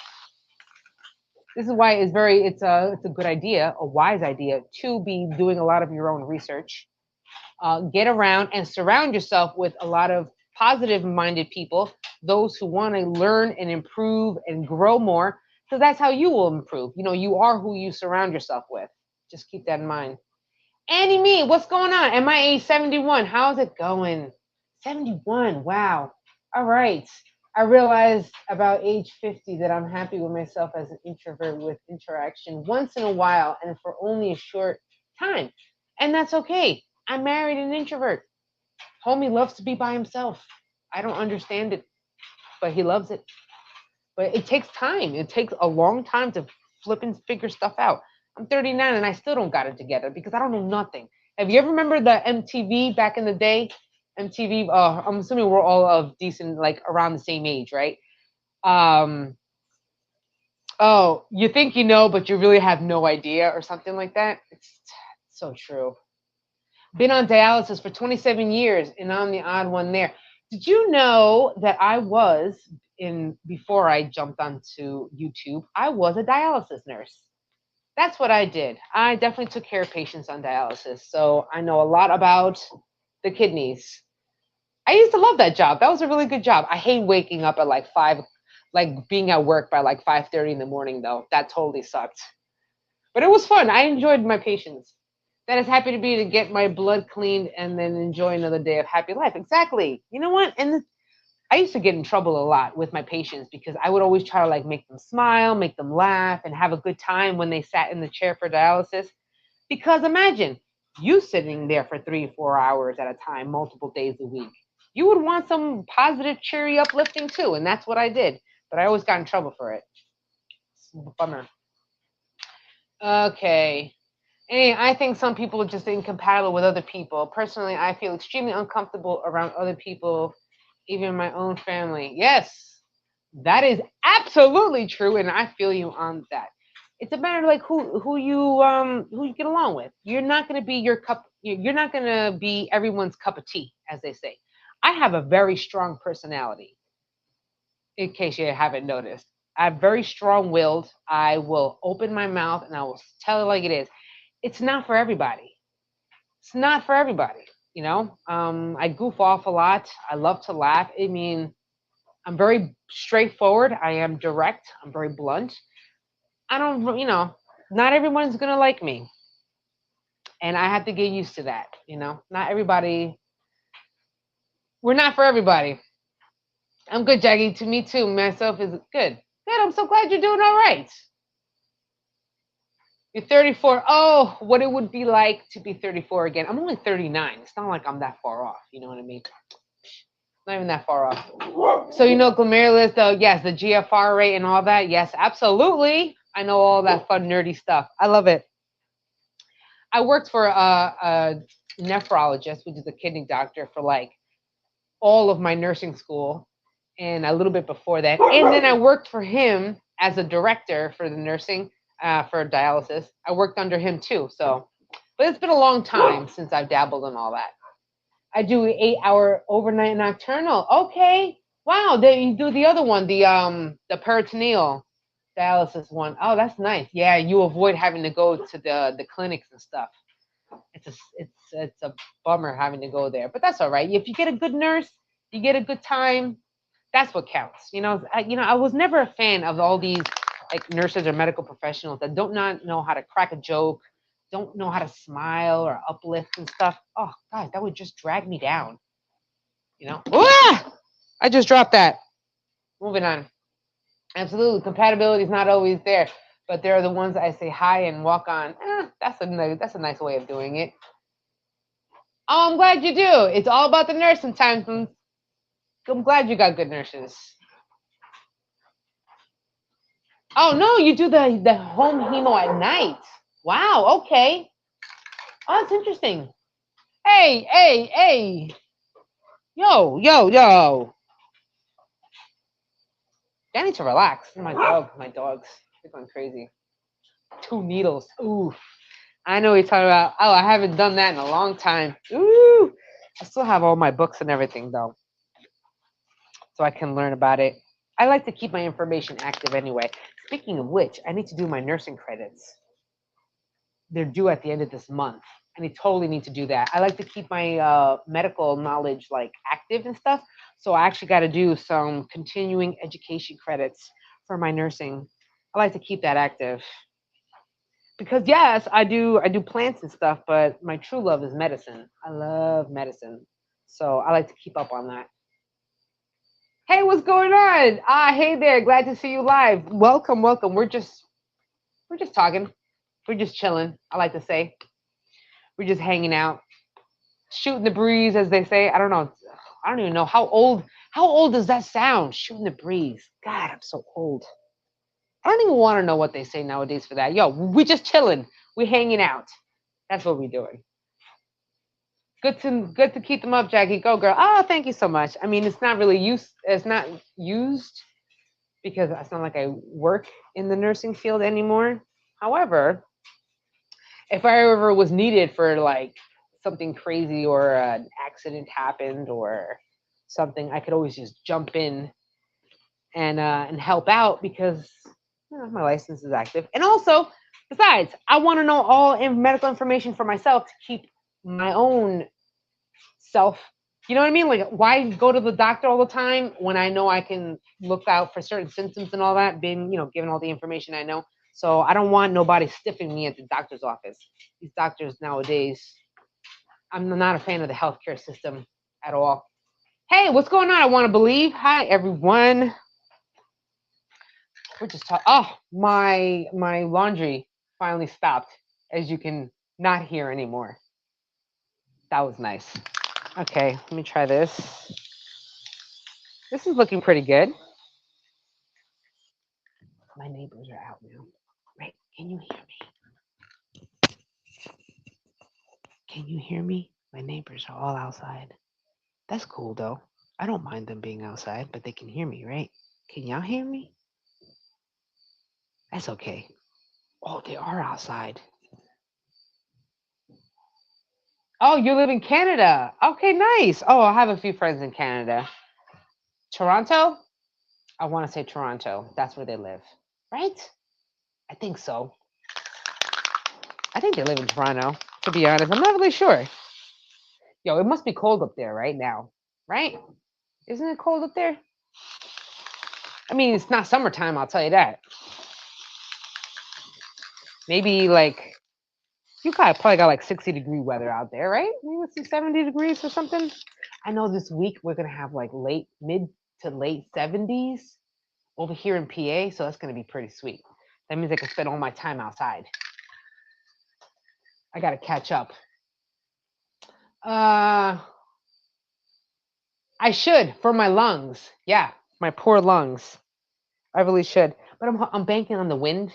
This is why it's a good idea, a wise idea, to be doing a lot of your own research. Get around and surround yourself with a lot of positive minded people, those who want to learn and improve and grow more, because that's how you will improve. You are who you surround yourself with. Just keep that in mind. Annie, me, what's going on? Am I age 71? How's it going? 71. Wow. All right. I realized about age 50 that I'm happy with myself as an introvert with interaction once in a while and for only a short time. And that's okay. I married an introvert. Homie loves to be by himself. I don't understand it, but he loves it. But it takes time. It takes a long time to flip and figure stuff out. I'm 39 and I still don't got it together because I don't know nothing. Have you ever remember the MTV back in the day? MTV. I'm assuming we're all of decent, like around the same age, right? Um, oh, you think you know, but you really have no idea, or something like that. It's so true. Been on dialysis for 27 years, and I'm the odd one there. Did you know that I was before I jumped onto YouTube? I was a dialysis nurse. That's what I did. I definitely took care of patients on dialysis, so I know a lot about the kidneys. I used to love that job. That was a really good job. I hate waking up at like 5, like being at work by like 5:30 in the morning though. That totally sucked. But it was fun. I enjoyed my patients. That is happy to be to get my blood cleaned and then enjoy another day of happy life. Exactly. You know what? And I used to get in trouble a lot with my patients because I would always try to like make them smile, make them laugh, and have a good time when they sat in the chair for dialysis. Because imagine you sitting there for 3 or 4 hours at a time, multiple days a week. You would want some positive, cheery, uplifting too, and that's what I did. But I always got in trouble for it. It's a bummer. Okay. Hey, I think some people are just incompatible with other people. Personally, I feel extremely uncomfortable around other people, even my own family. Yes, that is absolutely true, and I feel you on that. It's a matter of like who you get along with. You're not going to be your cup. You're not going to be everyone's cup of tea, as they say. I have a very strong personality, in case you haven't noticed. I'm very strong willed. I will open my mouth and I will tell it like it is. It's not for everybody. It's not for everybody. I goof off a lot. I love to laugh. I mean, I'm very straightforward. I am direct. I'm very blunt. I don't, not everyone's going to like me. And I have to get used to that. Not everybody, we're not for everybody. I'm good, Jackie. To me, too. Myself is good. Good. I'm so glad you're doing all right. You're 34. Oh, what it would be like to be 34 again. I'm only 39. It's not like I'm that far off. You know what I mean? Not even that far off. So glomerulus, yes, the GFR rate and all that. Yes, absolutely. I know all that fun, nerdy stuff. I love it. I worked for a nephrologist, which is a kidney doctor, for like all of my nursing school and a little bit before that. And then I worked for him as a director for the nursing for dialysis. I worked under him too. So, but it's been a long time since I've dabbled in all that. I do 8-hour overnight nocturnal. Okay. Wow. Then you do the other one, the peritoneal dialysis one. Oh, that's nice. Yeah, you avoid having to go to the clinics and stuff. It's a bummer having to go there, but that's all right. If you get a good nurse, you get a good time. That's what counts. I was never a fan of all these like nurses or medical professionals that don't not know how to crack a joke, don't know how to smile or uplift and stuff. Oh God, that would just drag me down. Ah! I just dropped that. Moving on. Absolutely, compatibility is not always there, but there are the ones I say hi and walk on. That's a nice way of doing it. Oh, I'm glad you do. It's all about the nurse sometimes. I'm glad you got good nurses. Oh no, you do the home hemo at night. Wow. Okay. Oh, that's interesting. Hey, hey, hey. Yo, yo, yo. I need to relax. My dogs, they're going crazy. 2 needles. Ooh. I know what you're talking about. Oh, I haven't done that in a long time. Ooh. I still have all my books and everything though, so I can learn about it. I like to keep my information active anyway. Speaking of which, I need to do my nursing credits. They're due at the end of this month. And I totally need to do that. I like to keep my medical knowledge like active and stuff. So I actually got to do some continuing education credits for my nursing. I like to keep that active because yes, I do plants and stuff, but my true love is medicine. I love medicine. So I like to keep up on that. Hey, what's going on? Hey there. Glad to see you live. Welcome, welcome. We're just talking. We're just chilling. I like to say. We're just hanging out, shooting the breeze, as they say. I don't know. I don't even know how old. How old does that sound? Shooting the breeze. God, I'm so old. I don't even want to know what they say nowadays for that. Yo, we just chilling. We hanging out. That's what we doing. Good to keep them up, Jackie. Go girl. Oh, thank you so much. I mean, it's not really used. It's not used because it's not like I work in the nursing field anymore. However, if I ever was needed for like something crazy or an accident happened or something, I could always just jump in and help out because my license is active. And also, besides, I want to know all medical information for myself to keep my own self. You know what I mean? Like, why go to the doctor all the time when I know I can look out for certain symptoms and all that, being, given all the information I know. So I don't want nobody stiffing me at the doctor's office. These doctors nowadays, I'm not a fan of the healthcare system at all. Hey, what's going on? I want to believe. Hi, everyone. We're just talking. Oh, my laundry finally stopped, as you can not hear anymore. That was nice. Okay, let me try this. This is looking pretty good. My neighbors are out now. Right? Can you hear me? Can you hear me? My neighbors are all outside. That's cool though. I don't mind them being outside, but they can hear me, right? Can y'all hear me? That's okay. Oh, they are outside. Oh, you live in Canada. Okay, nice. Oh, I have a few friends in Canada. Toronto? I want to say Toronto. That's where they live. Right? I think so. I think they live in Toronto, to be honest. I'm not really sure. Yo, it must be cold up there right now. Right? Isn't it cold up there? I mean, it's not summertime, I'll tell you that. Maybe like you guys probably got like 60-degree weather out there, right? Maybe let's see 70 degrees or something. I know this week we're gonna have like mid to late 70s over here in PA, so that's gonna be pretty sweet. That means I can spend all my time outside. I gotta catch up. I should for my lungs. Yeah, my poor lungs. I really should. But I'm banking on the wind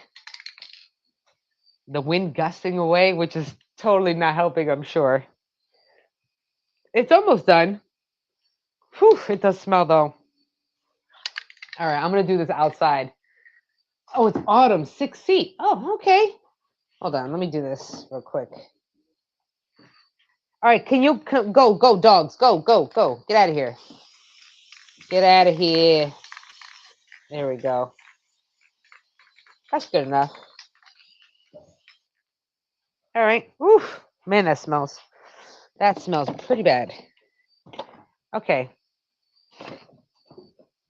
gusting away, which is totally not helping, I'm sure. It's almost done. Whew, it does smell though. All right, I'm gonna do this outside. Oh, it's autumn, 6 feet. Oh, okay. Hold on, let me do this real quick. All right, can you go, dogs, go, get out of here. Get out of here. There we go. That's good enough. All right. Oof, man, that smells pretty bad. Okay.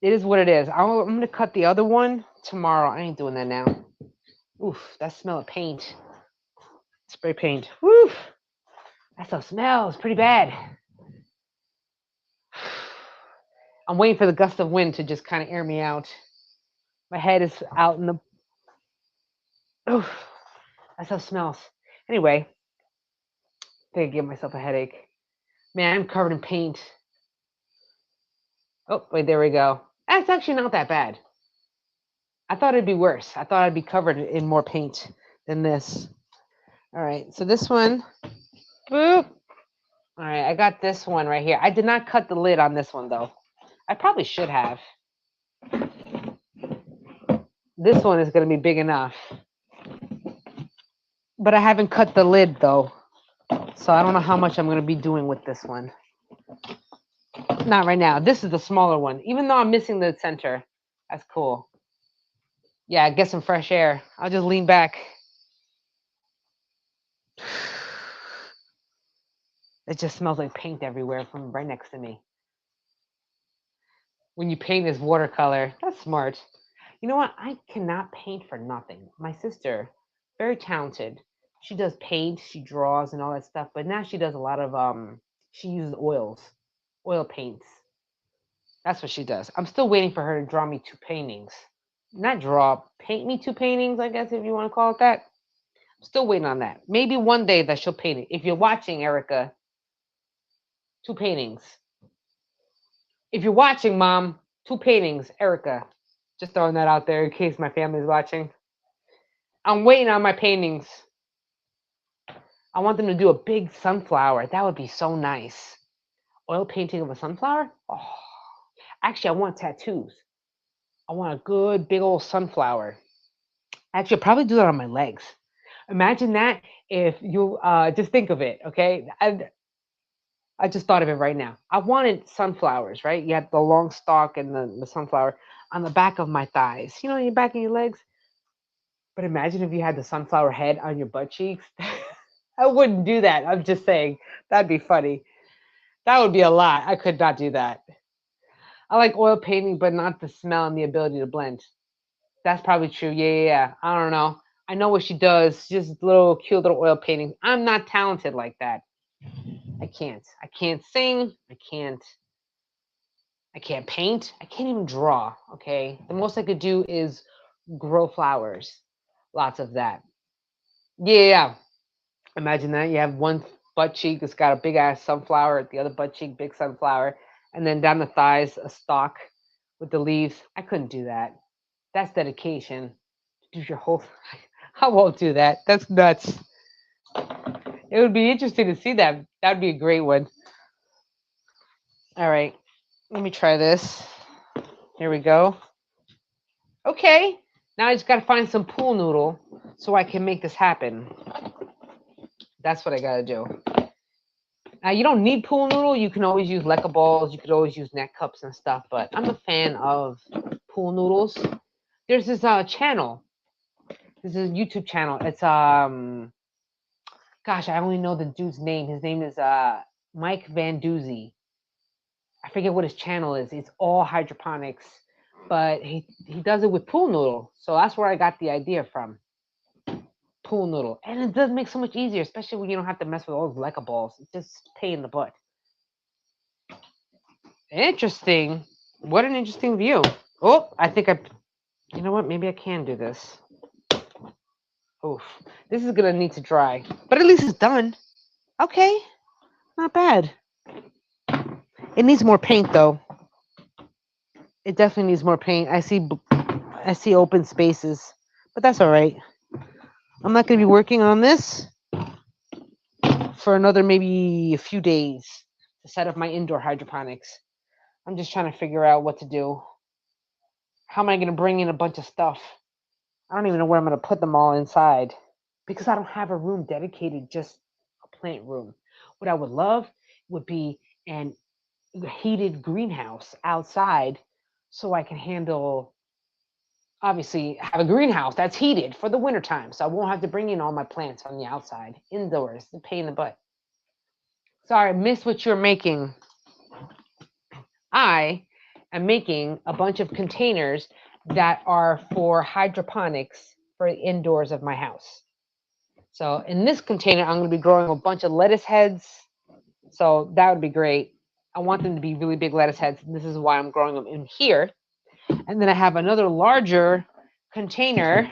It is what it is. I'm gonna cut the other one tomorrow. I ain't doing that now. Oof, that smell of paint. Spray paint. Woof. That stuff smells pretty bad. I'm waiting for the gust of wind to just kind of air me out. My head is out in the. Oof, that stuff smells. Anyway, I think I give myself a headache. Man, I'm covered in paint. Oh, wait, there we go. That's actually not that bad. I thought it'd be worse. I thought I'd be covered in more paint than this. All right, so this one, boop. All right, I got this one right here. I did not cut the lid on this one though. I probably should have. This one is going to be big enough. But I haven't cut the lid though. So I don't know how much I'm going to be doing with this one. Not right now. This is the smaller one. Even though I'm missing the center. That's cool. Yeah, get some fresh air. I'll just lean back. It just smells like paint everywhere from right next to me. When you paint this watercolor, that's smart. You know what? I cannot paint for nothing. My sister, very talented. She does paint, she draws and all that stuff, but now she does a lot of she uses oil paints. That's what she does. I'm still waiting for her to draw me 2 paintings. Not draw, paint me 2 paintings, I guess, if you want to call it that. I'm still waiting on that. Maybe one day that she'll paint it. If you're watching, Erica, 2 paintings. If you're watching, Mom, 2 paintings, Erica. Just throwing that out there in case my family's watching. I'm waiting on my paintings. I want them to do a big sunflower. That would be so nice. Oil painting of a sunflower? Oh. Actually, I want tattoos. I want a good big old sunflower. Actually, I'll probably do that on my legs. Imagine that if you just think of it, okay? I just thought of it right now. I wanted sunflowers, right? You have the long stalk and the sunflower on the back of my thighs. You know, your back of your legs. But imagine if you had the sunflower head on your butt cheeks. I wouldn't do that. I'm just saying. That'd be funny. That would be a lot. I could not do that. I like oil painting, but not the smell and the ability to blend. That's probably true. Yeah. I don't know. I know what she does. Just little cute little oil paintings. I'm not talented like that. I can't. I can't sing. I can't paint. I can't even draw. Okay. The most I could do is grow flowers. Lots of that. Yeah. Imagine that. You have one butt cheek that's got a big ass sunflower, the other butt cheek, big sunflower, and then down the thighs, a stalk with the leaves. I couldn't do that. That's dedication. Do your whole. I won't do that. That's nuts. It would be interesting to see that. That would be a great one. All right. Let me try this. Here we go. Okay. Now I just got to find some pool noodle so I can make this happen. That's what I got to do. Now, you don't need pool noodle. You can always use leca balls. You could always use neck cups and stuff. But I'm a fan of pool noodles. There's this channel. This is a YouTube channel. It's gosh, I only know the dude's name. His name is Mike Van Doozy. I forget what his channel is. It's all hydroponics, but he does it with pool noodle. So that's where I got the idea from. Pool noodle. And it does make so much easier, especially when you don't have to mess with all those leca balls. It's just a pain in the butt. Interesting. What an interesting view. Oh, I think you know what? Maybe I can do this. Oof. This is going to need to dry. But at least it's done. Okay. Not bad. It needs more paint, though. It definitely needs more paint. I see open spaces. But that's all right. I'm not going to be working on this for another maybe a few days to set up my indoor hydroponics. I'm just trying to figure out what to do. How am I going to bring in a bunch of stuff? I don't even know where I'm going to put them all inside because I don't have a room dedicated just a plant room. What I would love would be an heated greenhouse outside so I can handle, obviously have a greenhouse that's heated for the wintertime. So I won't have to bring in all my plants from the outside indoors. It's a pain in the butt. Sorry, I missed what you're making. I am making a bunch of containers that are for hydroponics for the indoors of my house. So in this container, I'm going to be growing a bunch of lettuce heads. So that would be great. I want them to be really big lettuce heads. This is why I'm growing them in here. And then I have another larger container,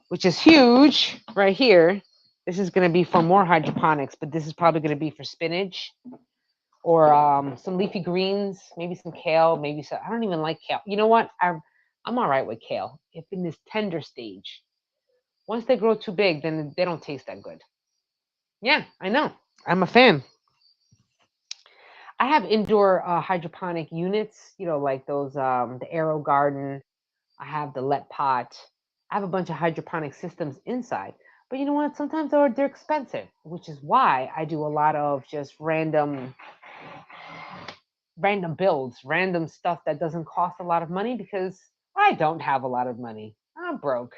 which is huge right here. This is going to be for more hydroponics, but this is probably going to be for spinach or some leafy greens, maybe some kale, maybe some. I don't even like kale. You know what? I'm all right with kale if in this tender stage. Once they grow too big, then they don't taste that good. Yeah, I know. I'm a fan. I have indoor hydroponic units, like those, the Aero Garden. I have the Let Pot. I have a bunch of hydroponic systems inside. But you know what? Sometimes they're expensive, which is why I do a lot of just random builds, random stuff that doesn't cost a lot of money because I don't have a lot of money. I'm broke.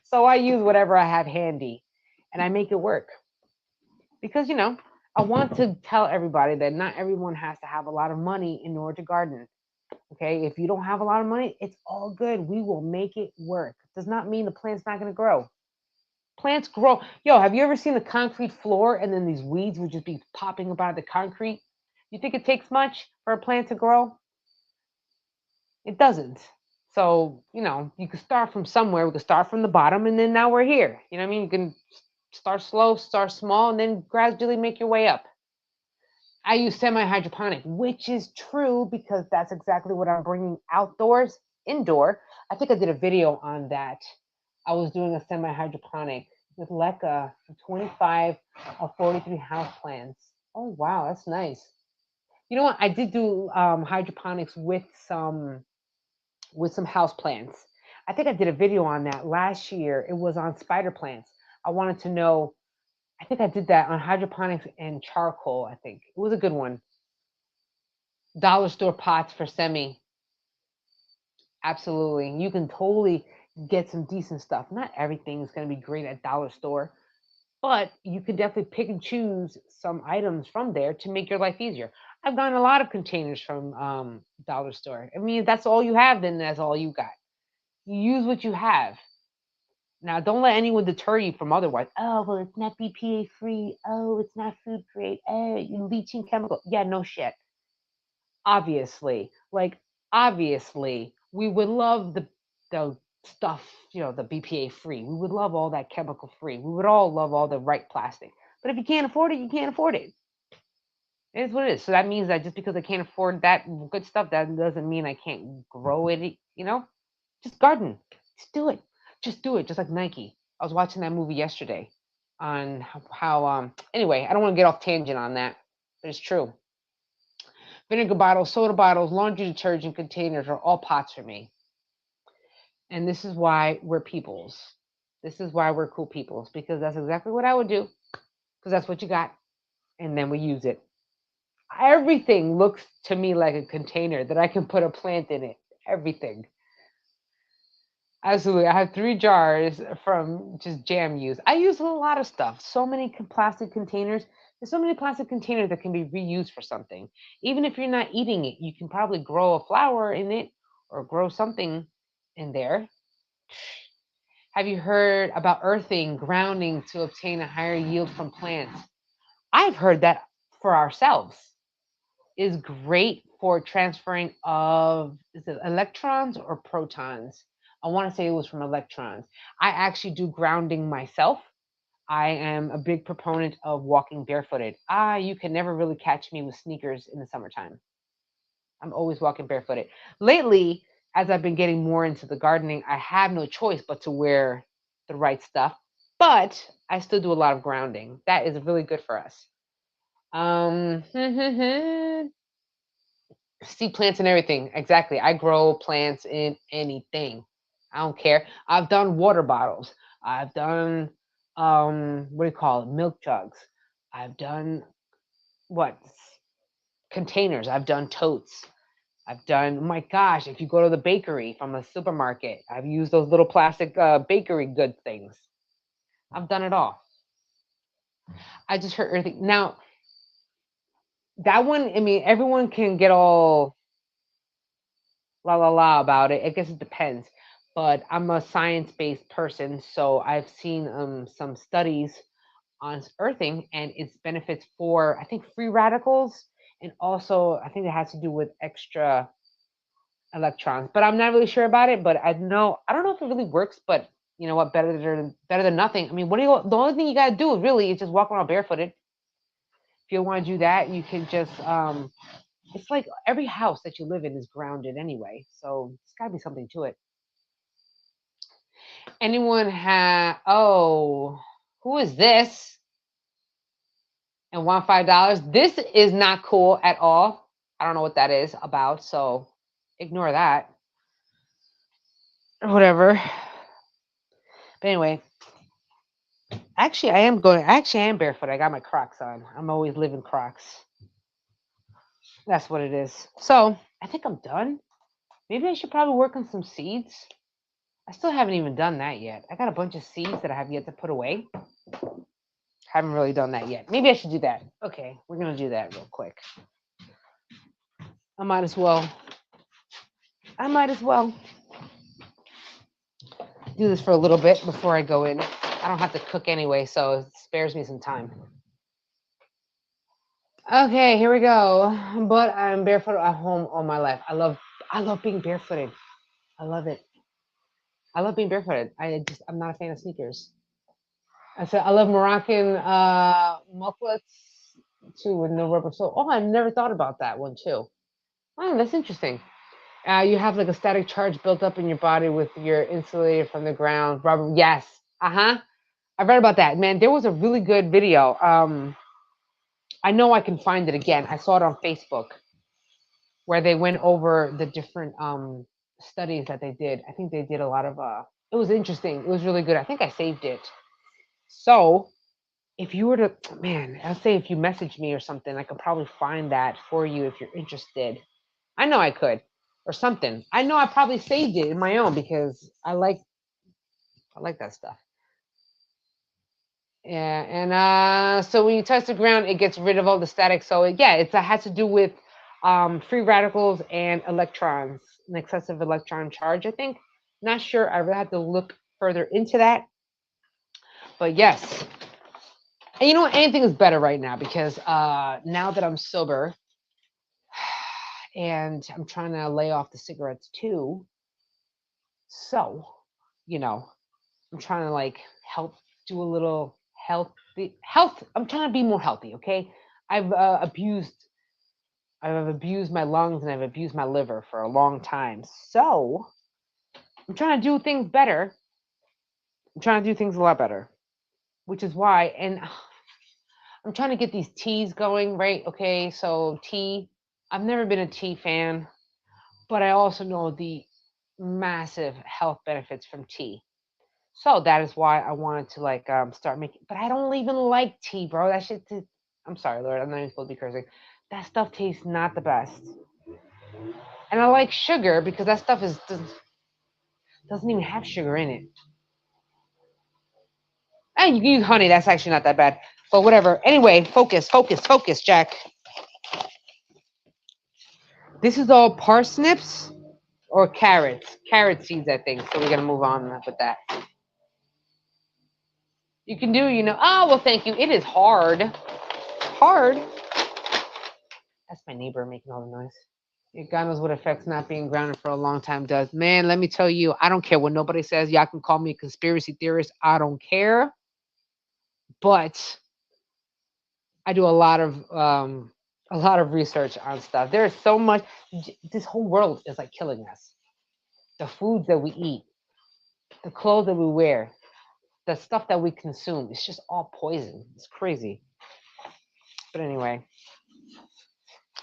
So I use whatever I have handy and I make it work. Because I want to tell everybody that not everyone has to have a lot of money in order to garden. Okay, if you don't have a lot of money, it's all good. We will make it work. Does not mean the plant's not going to grow. Plants grow. Yo, have you ever seen the concrete floor and then these weeds would just be popping up out of the concrete? You think it takes much for a plant to grow? It doesn't. So, you can start from somewhere. We can start from the bottom and then now we're here. You know what I mean? You can start slow, start small, and then gradually make your way up. I use semi-hydroponic, which is true because that's exactly what I'm bringing outdoors, indoor. I think I did a video on that. I was doing a semi-hydroponic with Leka for 25 of 43 house plants. Oh, wow, that's nice. You know what? I did do hydroponics with some house plants. I think I did a video on that last year. It was on spider plants. I wanted to know. I think I did that on hydroponics and charcoal. I think it was a good one. Dollar store pots for semi. Absolutely. You can totally get some decent stuff. Not everything is going to be great at dollar store, but you can definitely pick and choose some items from there to make your life easier. I've gotten a lot of containers from dollar store. I mean, if that's all you have, then that's all you got. You use what you have. Now, don't let anyone deter you from otherwise. Oh, well, it's not BPA free. Oh, it's not food grade. Oh, you leaching chemical. Yeah, no shit. Obviously, like obviously, we would love the stuff, the BPA free. We would love all that chemical free. We would all love all the right plastic. But if you can't afford it, you can't afford it. It is what it is. So that means that just because I can't afford that good stuff, that doesn't mean I can't grow it. Just garden. Just do it. Just do it. Just like Nike. I was watching that movie yesterday on how anyway, I don't want to get off tangent on that, but it's true. Vinegar bottles, soda bottles, laundry detergent containers are all pots for me. And this is why we're peoples. This is why we're cool peoples, because that's exactly what I would do, because that's what you got. And then we use it. Everything looks to me like a container that I can put a plant in it. Everything. Absolutely. I have 3 jars from just jam use. I use a lot of stuff. So many plastic containers. There's so many plastic containers that can be reused for something. Even if you're not eating it, you can probably grow a flower in it or grow something in there. Have you heard about earthing, grounding to obtain a higher yield from plants? I've heard that for ourselves is great for transferring of, is it electrons or protons? I want to say it was from electrons. I actually do grounding myself. I am a big proponent of walking barefooted. You can never really catch me with sneakers in the summertime. I'm always walking barefooted. Lately, as I've been getting more into the gardening, I have no choice but to wear the right stuff. But I still do a lot of grounding. That is really good for us. See plants and everything. Exactly. I grow plants in anything. I don't care. I've done water bottles. I've done what do you call it? Milk jugs. I've done what? Containers. I've done totes. I've done, oh my gosh, if you go to the bakery from a supermarket, I've used those little plastic bakery good things. I've done it all. I just heard everything. Now, that one, I mean, everyone can get all la la la about it. I guess it depends. But I'm a science based person, so I've seen some studies on earthing and its benefits for, I think, free radicals. And also, I think it has to do with extra electrons. But I'm not really sure about it. But I don't know if it really works. But you know what? Better than nothing. I mean, what do you? The only thing you gotta do really is just walk around barefooted. If you want to do that, you can just it's like every house that you live in is grounded anyway, so it's got to be something to it. Anyone have? Oh, who is this? And want $5? This is not cool at all. I don't know what that is about, so ignore that. Or whatever. But anyway, actually, I am going. Actually, I am barefoot. I got my Crocs on. I'm always living Crocs. That's what it is. So I think I'm done. Maybe I should probably work on some seeds. I still haven't even done that yet. I got a bunch of seeds that I have yet to put away. Haven't really done that yet. Maybe I should do that. Okay, we're gonna do that real quick. I might as well. I might as well do this for a little bit before I go in. I don't have to cook anyway, so it spares me some time. Okay, here we go. But I'm barefoot at home all my life. I love being barefooted. I love it. I love being barefooted. I'm not a fan of sneakers. I said I love Moroccan muklets too with no rubber sole. Oh, I've never thought about that one too. Oh, that's interesting. You have like a static charge built up in your body with your insulated from the ground rubber. Yes. Uh huh. I read about that. Man, there was a really good video. I know I can find it again. I saw it on Facebook where they went over the different studies that they did. I think they did a lot of. It was interesting. It was really good. I think I saved it. So if you were to, man, I'll say if you message me or something, I could probably find that for you if you're interested. I know I could, or something. I know I probably saved it in my own because I like that stuff. Yeah, and so when you touch the ground, it gets rid of all the static. So yeah, it has to do with free radicals and electrons, an excessive electron charge. I think. Not sure. I really have to look further into that. But yes, and you know what? Anything is better right now because now that I'm sober and I'm trying to lay off the cigarettes too. So, you know, I'm trying to like help do a little health. I'm trying to be more healthy. Okay, I've I've abused my lungs and I've abused my liver for a long time. So I'm trying to do things better. I'm trying to do things a lot better, which is why. And I'm trying to get these teas going, right? Okay, so tea. I've never been a tea fan, but I also know the massive health benefits from tea. So that is why I wanted to like start making. But I don't even like tea, bro. That shit. I'm sorry, Lord. I'm not even supposed to be cursing. That stuff tastes not the best. And I like sugar because that stuff doesn't even have sugar in it. And you can use honey. That's actually not that bad. But whatever. Anyway, focus, Jack. This is all parsnips or carrots. Carrot seeds, I think. So we're gonna move on with that. You can do, you know. Oh well, thank you. It is hard. Hard. That's my neighbor making all the noise. Yeah, God knows what effects not being grounded for a long time does. Man, let me tell you, I don't care what nobody says. Y'all can call me a conspiracy theorist. I don't care. But I do a lot of research on stuff. There is so much. This whole world is like killing us. The foods that we eat, the clothes that we wear, the stuff that we consume. It's just all poison. It's crazy. But anyway,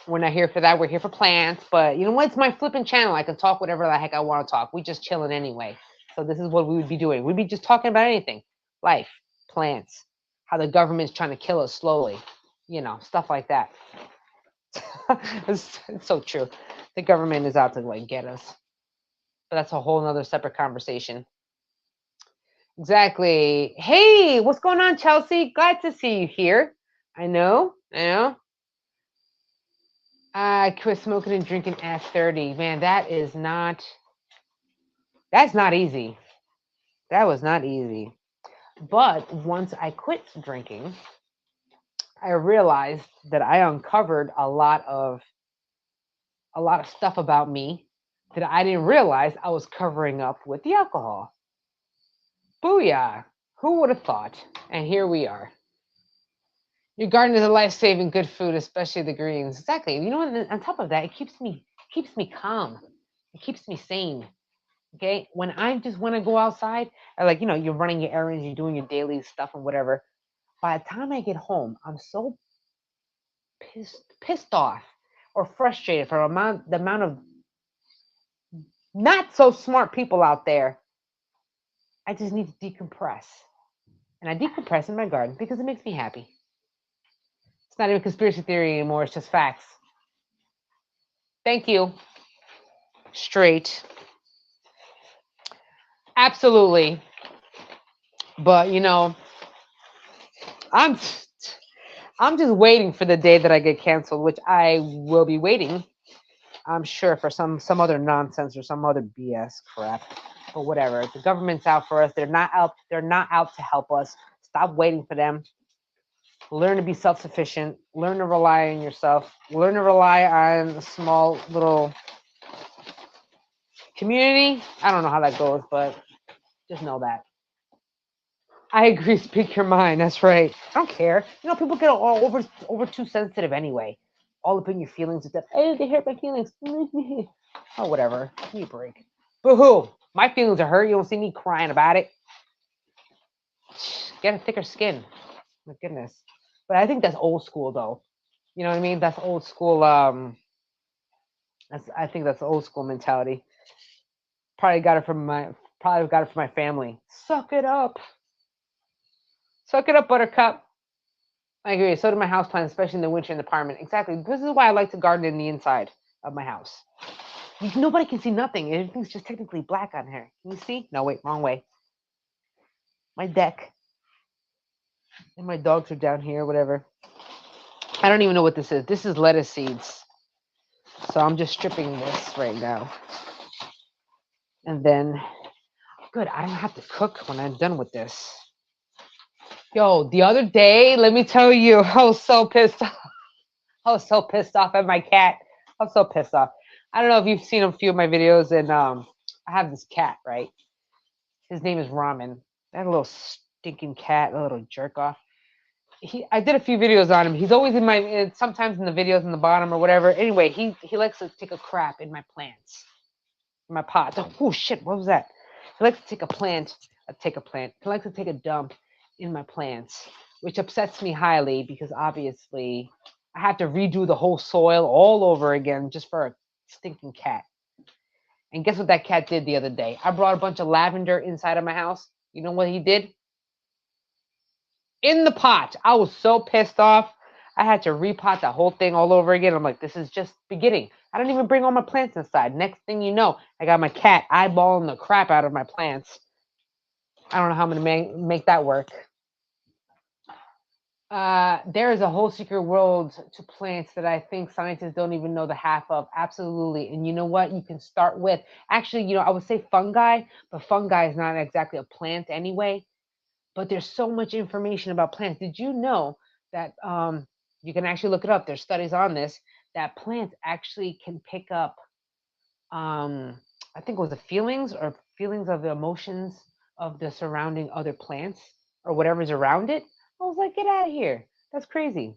We're not here for that. We're here for plants. But you know what? It's my flipping channel. I can talk whatever the heck I want to talk. We just chilling anyway. So this is what we would be doing. We'd be just talking about anything. Life, plants, how the government's trying to kill us slowly. You know, stuff like that. It's so true. The government is out to like get us. But that's a whole nother separate conversation. Exactly. Hey, what's going on, Chelsea? Glad to see you here. I know. I quit smoking and drinking at 30. Man, that's not easy. That was not easy. But once I quit drinking, I realized that I uncovered a lot of stuff about me that I didn't realize I was covering up with the alcohol. Booyah. Who would have thought? And here we are. Your garden is a life-saving good food, especially the greens. Exactly. You know what? On top of that, it keeps me calm. It keeps me sane. Okay. When I just want to go outside, like you're running your errands, you're doing your daily stuff and whatever. By the time I get home, I'm so pissed off or frustrated for the amount of not so smart people out there. I just need to decompress. And I decompress in my garden because it makes me happy. It's not even conspiracy theory anymore. It's just facts. Thank you. Straight. Absolutely. But I'm just waiting for the day that I get canceled, which I will be waiting. I'm sure for some other nonsense or some other BS crap. But whatever. The government's out for us. They're not out to help us. Stop waiting for them. Learn to be self-sufficient. Learn to rely on yourself. Learn to rely on a small little community. I don't know how that goes, but just know that. I agree. Speak your mind. That's right. I don't care. People get all over too sensitive anyway. All up in your feelings. That hey, they hurt my feelings. Oh, whatever. Give me a break. Boo-hoo. My feelings are hurt. You don't see me crying about it. Get a thicker skin. My goodness. But I think that's old school, though. You know what I mean? That's old school. I think that's old school mentality. Probably got it from my family. Suck it up. Suck it up, Buttercup. I agree. So do my houseplants, especially in the winter in the apartment. Exactly. This is why I like to garden in the inside of my house. Nobody can see nothing. Everything's just technically black on here. Can you see? No, wait, wrong way. My deck. And my dogs are down here, whatever. I don't even know what this is. This is lettuce seeds. So I'm just stripping this right now. And then, good, I don't have to cook when I'm done with this. Yo, the other day, let me tell you, I was so pissed off. I was so pissed off at my cat. I'm so pissed off. I don't know if you've seen a few of my videos, and I have this cat, right? His name is Ramen. That little stinking cat, a little jerk off. I did a few videos on him. He's always sometimes in the videos in the bottom or whatever. Anyway, he likes to take a crap in my plants, in my pots. Oh shit, what was that? He likes to take a plant. He likes to take a dump in my plants, which upsets me highly because obviously I have to redo the whole soil all over again just for a stinking cat. And guess what that cat did the other day? I brought a bunch of lavender inside of my house. You know what he did? In the pot. I was so pissed off. I had to repot that whole thing all over again. I'm like, this is just beginning. I don't even bring all my plants inside. Next thing you know, I got my cat eyeballing the crap out of my plants. I don't know how I'm going to make that work. There is a whole secret world to plants that I think scientists don't even know the half of. Absolutely. And you know what? You can start with, actually, I would say fungi, but fungi is not exactly a plant anyway. But there's so much information about plants. Did you know that you can actually look it up? There's studies on this, that plants actually can pick up, I think it was the feelings of the emotions of the surrounding other plants or whatever's around it. I was like, get out of here. That's crazy.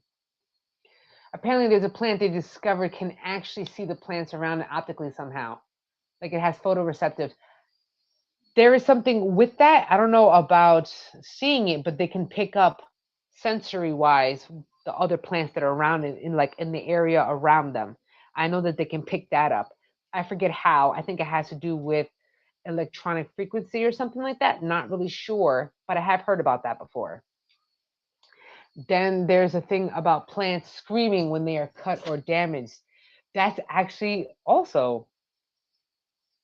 Apparently, there's a plant they discovered can actually see the plants around it optically somehow. Like it has photoreceptive. There is something with that. I don't know about seeing it, but they can pick up sensory wise the other plants that are around in like in the area around them. I know that they can pick that up. I forget how. I think it has to do with electronic frequency or something like that. Not really sure, but I have heard about that before. Then there's a thing about plants screaming when they are cut or damaged. That's actually also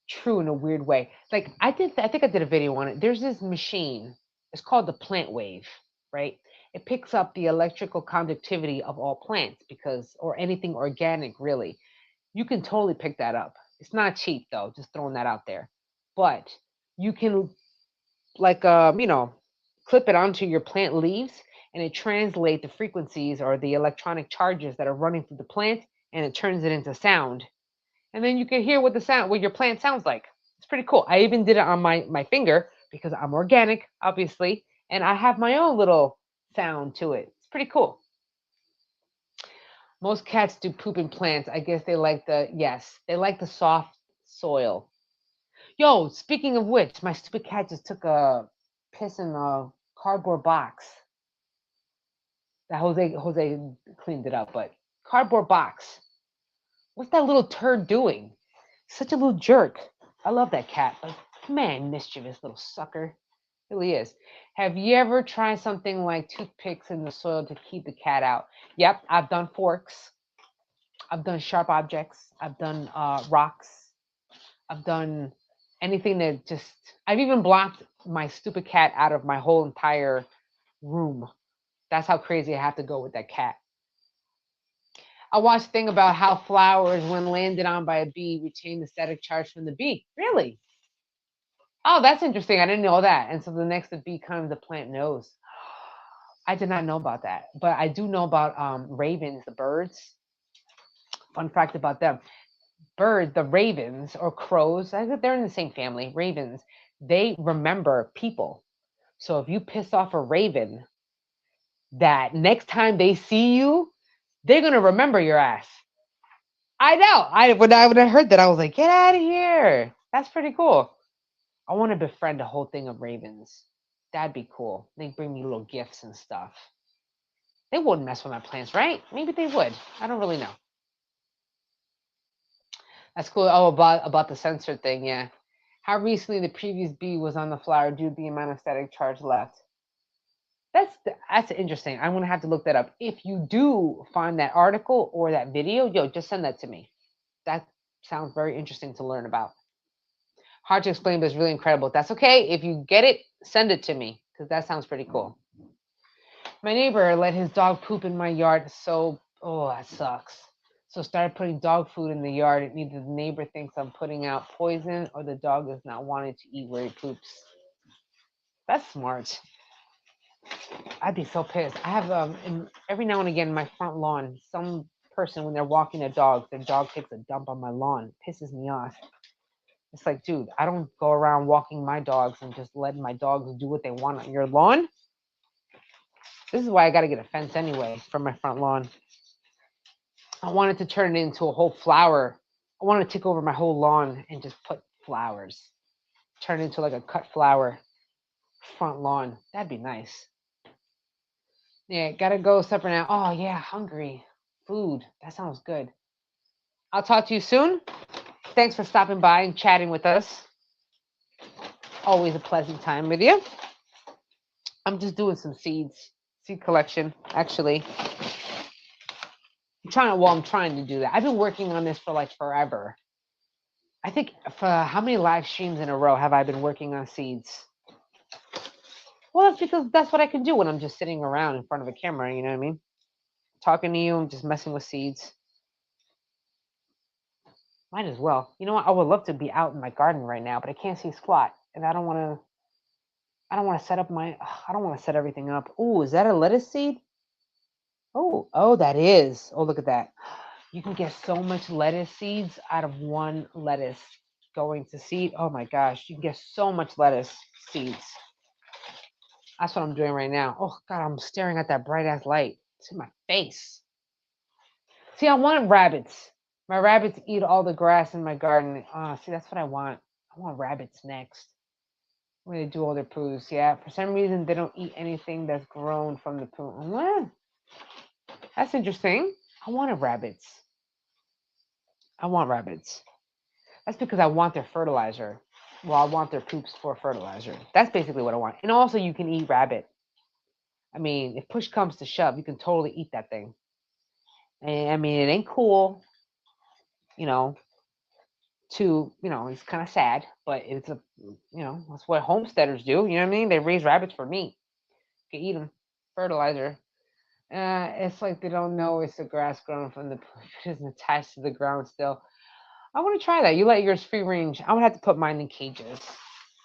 true in a weird way. Like I think I did a video on it. There's this machine. It's called the plant wave, right? It picks up the electrical conductivity of all plants because or anything organic really. You can totally pick that up. It's not cheap though, just throwing that out there. But you can like clip it onto your plant leaves and it translates the frequencies or the electronic charges that are running through the plant and it turns it into sound and then you can hear what your plant sounds like. It's pretty cool. I even did it on my finger because I'm organic, obviously, and I have my own little sound to it. It's pretty cool. Most cats do poop in plants. I guess they like the soft soil. Yo, speaking of which, my stupid cat just took a piss in a cardboard box. That Jose cleaned it up, but cardboard box. What's that little turd doing? Such a little jerk. I love that cat, but man, mischievous little sucker. Really is. Have you ever tried something like toothpicks in the soil to keep the cat out? Yep, I've done forks. I've done sharp objects. I've done rocks. I've done anything that just. I've even blocked my stupid cat out of my whole entire room. That's how crazy I have to go with that cat. I watched a thing about how flowers, when landed on by a bee, retain the static charge from the bee. Really? Oh, that's interesting. I didn't know that. And so the next the bee comes, the plant knows. I did not know about that, but I do know about ravens, the birds. Fun fact about them: the ravens or crows. I think they're in the same family. Ravens, they remember people. So if you piss off a raven, that next time they see you, they're gonna remember your ass. I know. When I heard that, I was like, get out of here. That's pretty cool. I want to befriend a whole thing of ravens. That'd be cool. They bring me little gifts and stuff. They wouldn't mess with my plants, right? Maybe they would. I don't really know. That's cool. Oh, about the sensor thing, yeah. How recently the previous bee was on the flower due to the amount of static charge left. That's interesting. I'm gonna have to look that up. If you do find that article or that video, yo, just send that to me. That sounds very interesting to learn about. Hard to explain, but it's really incredible. That's okay. If you get it, send it to me because that sounds pretty cool. My neighbor let his dog poop in my yard, so that sucks. So started putting dog food in the yard. Either the neighbor thinks I'm putting out poison or the dog is not wanting to eat where he poops. That's smart. I'd be so pissed. I have every now and again in my front lawn, some person when they're walking their dog takes a dump on my lawn. It pisses me off. It's like, dude, I don't go around walking my dogs and just letting my dogs do what they want on your lawn. This is why I got to get a fence anyway for my front lawn. I wanted to turn it into a whole flower. I want to take over my whole lawn and just put flowers. Turn it into like a cut flower front lawn. That'd be nice. Yeah, gotta go supper now. Oh yeah, hungry. Food. That sounds good. I'll talk to you soon. Thanks for stopping by and chatting with us. Always a pleasant time with you. I'm just doing some seed collection, actually. I'm trying to do that. I've been working on this for like forever. I think for how many live streams in a row have I been working on seeds? Well, that's because that's what I can do when I'm just sitting around in front of a camera, you know what I mean? Talking to you and just messing with seeds. Might as well. You know what? I would love to be out in my garden right now, but I can't see squat. And I don't want to set up I don't want to set everything up. Oh, is that a lettuce seed? Oh, that is. Oh, look at that. You can get so much lettuce seeds out of one lettuce going to seed. Oh my gosh, you can get so much lettuce seeds. That's what I'm doing right now. Oh God, I'm staring at that bright ass light. It's in my face. See, I want rabbits. My rabbits eat all the grass in my garden. See, that's what I want. I want rabbits next. When they do all their poos. Yeah, for some reason they don't eat anything that's grown from the poo. What? That's interesting. I wanted rabbits. I want rabbits. That's because I want their fertilizer. Well, I want their poops for fertilizer. That's basically what I want. And also, you can eat rabbit. I mean, if push comes to shove, you can totally eat that thing. And I mean, it ain't cool, you know, it's kind of sad, but that's what homesteaders do. You know what I mean? They raise rabbits for meat. You can eat them, fertilizer. It's like they don't know it's the grass growing from the it isn't attached to the ground still. I want to try that. You let yours free range. I would have to put mine in cages.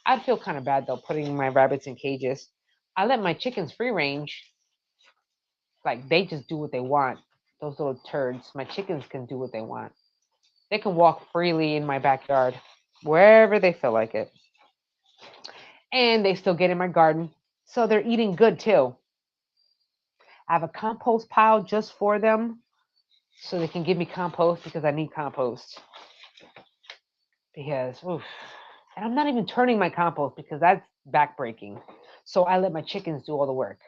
I'd feel kind of bad though putting my rabbits in cages. I let my chickens free range. Like they just do what they want. Those little turds. My chickens can do what they want. They can walk freely in my backyard, wherever they feel like it. And they still get in my garden. So they're eating good too. I have a compost pile just for them so they can give me compost because I need compost. Because, oof. And I'm not even turning my compost because that's backbreaking. So I let my chickens do all the work.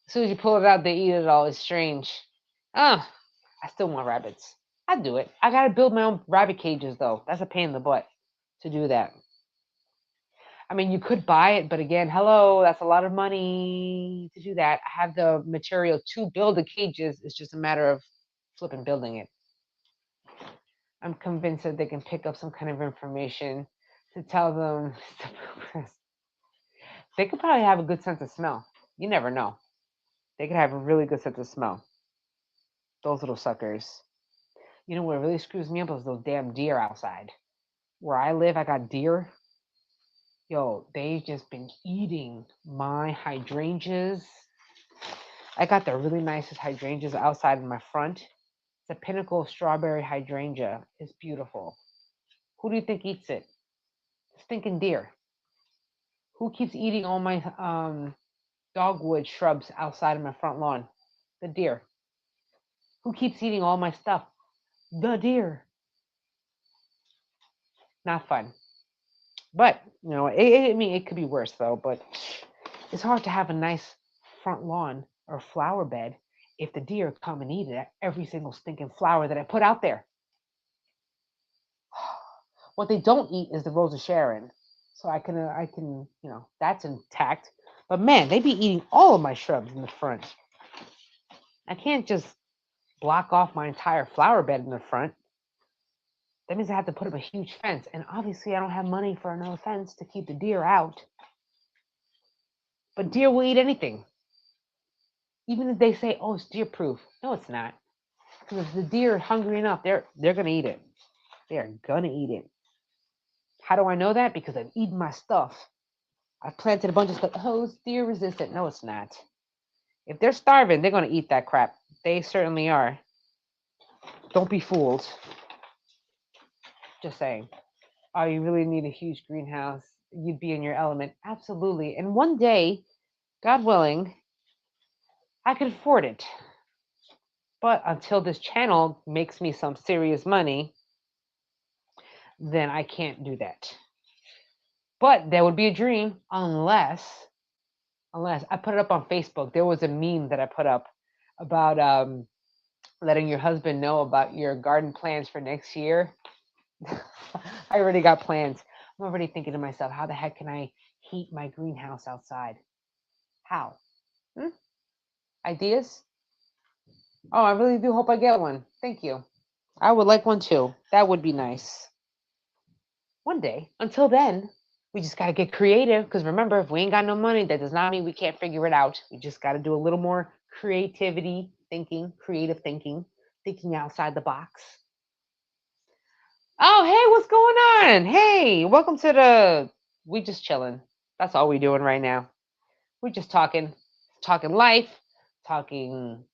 As soon as you pull it out, they eat it all. It's strange. Ah, I still want rabbits. I'd do it. I gotta build my own rabbit cages though. That's a pain in the butt to do that. I mean, you could buy it, but again, hello, that's a lot of money to do that. I have the material to build the cages. It's just a matter of flipping building it. I'm convinced that they can pick up some kind of information to tell them. They could probably have a good sense of smell. You never know. They could have a really good sense of smell. Those little suckers. You know what really screws me up is those damn deer outside. Where I live, I got deer. Yo, they just been eating my hydrangeas. I got the really nicest hydrangeas outside in my front. It's a pinnacle strawberry hydrangea. It's beautiful. Who do you think eats it? Stinking deer. Who keeps eating all my dogwood shrubs outside of my front lawn? The deer. Who keeps eating all my stuff? The deer. Not fun. But, I mean, it could be worse though, but it's hard to have a nice front lawn or flower bed if the deer come and eat it, every single stinking flower that I put out there. What they don't eat is the Rose of Sharon. So that's intact. But man, they be eating all of my shrubs in the front. I can't just block off my entire flower bed in the front. That means I have to put up a huge fence. And obviously, I don't have money for another fence to keep the deer out. But deer will eat anything. Even if they say, oh, it's deer proof. No, it's not. Because if the deer are hungry enough, they're going to eat it. They are going to eat it. How do I know that? Because I've eaten my stuff. I've planted a bunch of stuff. Oh, it's deer resistant. No, it's not. If they're starving, they're going to eat that crap. They certainly are. Don't be fooled. Just saying. Oh, you really need a huge greenhouse. You'd be in your element. Absolutely. And one day, God willing, I could afford it. But until this channel makes me some serious money, then I can't do that. But that would be a dream unless I put it up on Facebook. There was a meme that I put up about letting your husband know about your garden plans for next year. I already got plans. I'm already thinking to myself, how the heck can I heat my greenhouse outside? How? Ideas? Oh, I really do hope I get one. Thank you. I would like one too. That would be nice. One day. Until then, we just got to get creative because remember, if we ain't got no money, that does not mean we can't figure it out. We just got to do a little more creativity thinking, creative thinking, thinking outside the box. Oh, hey, what's going on? Hey, welcome to we just chilling. That's all we doing right now. We're just talking life, talking,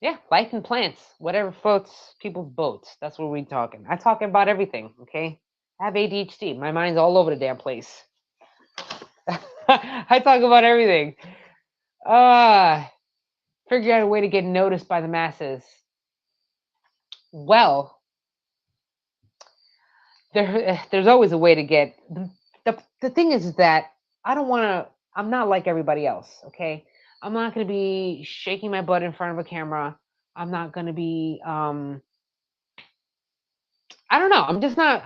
life and plants, whatever floats people's boats. That's what we're talking. I talk about everything, okay? I have ADHD. My mind's all over the damn place. I talk about everything. Figure out a way to get noticed by the masses. Well, there's always a way to get the thing is that I'm not like everybody else, okay? I'm not going to be shaking my butt in front of a camera. I'm not going to be I don't know. I'm just not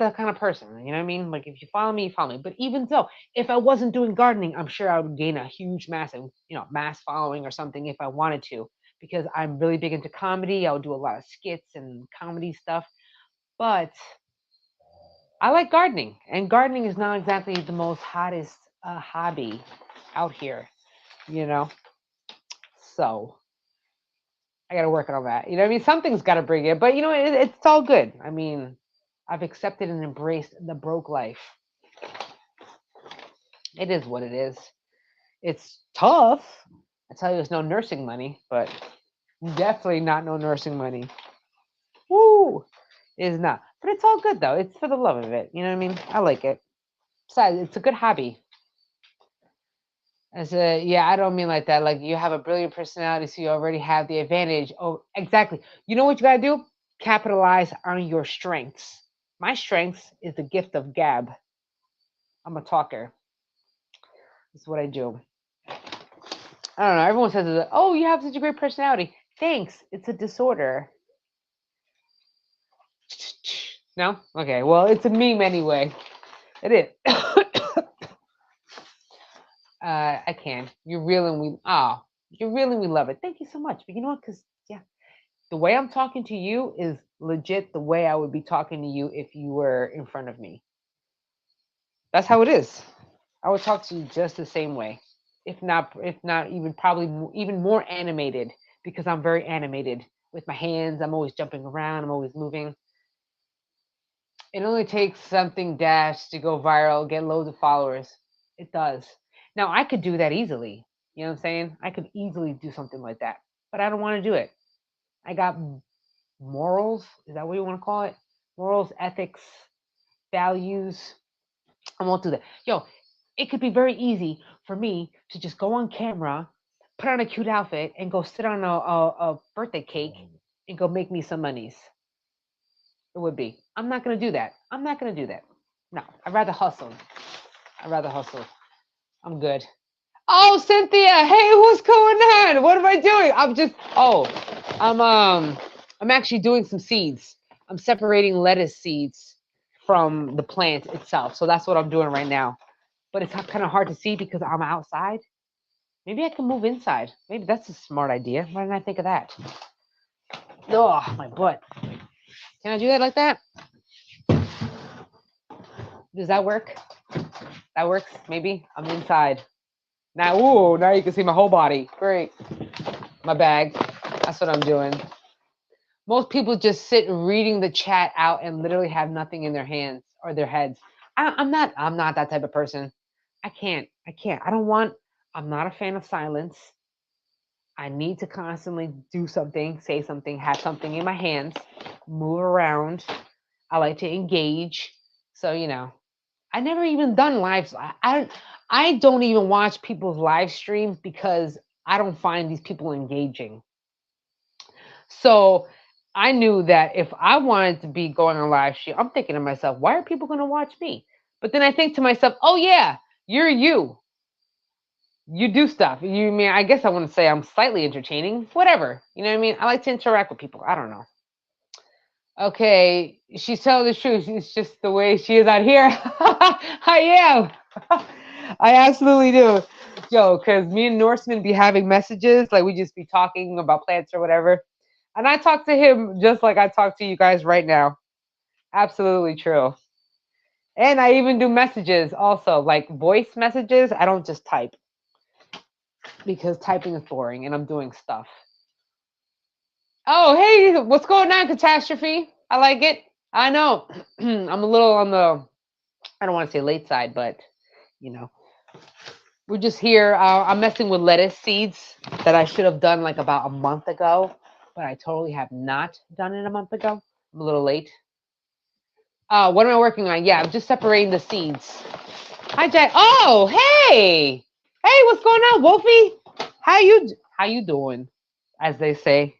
that kind of person. You know what I mean? Like if you follow me, you follow me. But even so, if I wasn't doing gardening, I'm sure I would gain a huge massive, mass following or something if I wanted to. Because I'm really big into comedy. I would do a lot of skits and comedy stuff. But I like gardening. And gardening is not exactly the most hottest hobby out here, you know? So I got to work on that. You know what I mean? Something's got to bring it. But, it's all good. I mean, I've accepted and embraced the broke life. It is what it is. It's tough. I tell you, there's no nursing money, but definitely not no nursing money. Woo! It is not. But it's all good, though. It's for the love of it. You know what I mean? I like it. Besides, it's a good hobby. Yeah, I don't mean like that. Like you have a brilliant personality, so you already have the advantage. Oh, exactly. You know what you gotta do? Capitalize on your strengths. My strengths is the gift of gab. I'm a talker. That's what I do. I don't know. Everyone says, "Oh, you have such a great personality." Thanks. It's a disorder. No? Okay. Well, it's a meme anyway. It is. I can. You're real and you're real and we love it. Thank you so much. But you know what? Because yeah, the way I'm talking to you is legit the way I would be talking to you if you were in front of me. That's how it is. I would talk to you just the same way, if not even probably even more animated because I'm very animated with my hands. I'm always jumping around. I'm always moving. It only takes something dash to go viral, get loads of followers. It does. Now I could do that easily. You know what I'm saying? I could easily do something like that, but I don't want to do it. I got morals. Is that what you want to call it? Morals, ethics, values. I won't do that. Yo, it could be very easy for me to just go on camera, put on a cute outfit, and go sit on a birthday cake and go make me some monies. It would be. I'm not gonna do that. I'm not gonna do that. No, I'd rather hustle. I'd rather hustle. I'm good. Oh, Cynthia, hey, what's going on? What am I doing? I'm actually doing some seeds. I'm separating lettuce seeds from the plant itself. So that's what I'm doing right now. But it's kind of hard to see because I'm outside. Maybe I can move inside. Maybe that's a smart idea. Why didn't I think of that? Oh, my butt. Can I do that like that? Does that work? That works? Maybe? I'm inside. Now you can see my whole body. Great. My bag. That's what I'm doing. Most people just sit reading the chat out and literally have nothing in their hands or their heads. I'm not that type of person. I can't. I don't want. I'm not a fan of silence. I need to constantly do something, say something, have something in my hands, move around. I like to engage. So, I never even done lives. I don't even watch people's live streams because I don't find these people engaging. So I knew that if I wanted to be going on live stream, I'm thinking to myself, why are people going to watch me? But then I think to myself, oh yeah, you're you. You do stuff. You mean I guess I want to say I'm slightly entertaining. Whatever. You know what I mean? I like to interact with people. I don't know. Okay, she's telling the truth. It's just the way she is out here. I am. I absolutely do. Yo, because me and Norseman be having messages, like we just be talking about plants or whatever. And I talk to him just like I talk to you guys right now. Absolutely true. And I even do messages also, like voice messages. I don't just type because typing is boring and I'm doing stuff. Oh, hey, what's going on, Catastrophe? I like it. I know. I'm a little on the, I don't want to say late side, but you know, we're just here. I'm messing with lettuce seeds that I should have done like about a month ago, but I totally have not done it a month ago. I'm a little late. What am I working on? Yeah, I'm just separating the seeds. Hi, Jack. Oh, hey, hey, what's going on, Wolfie? How you doing? As they say,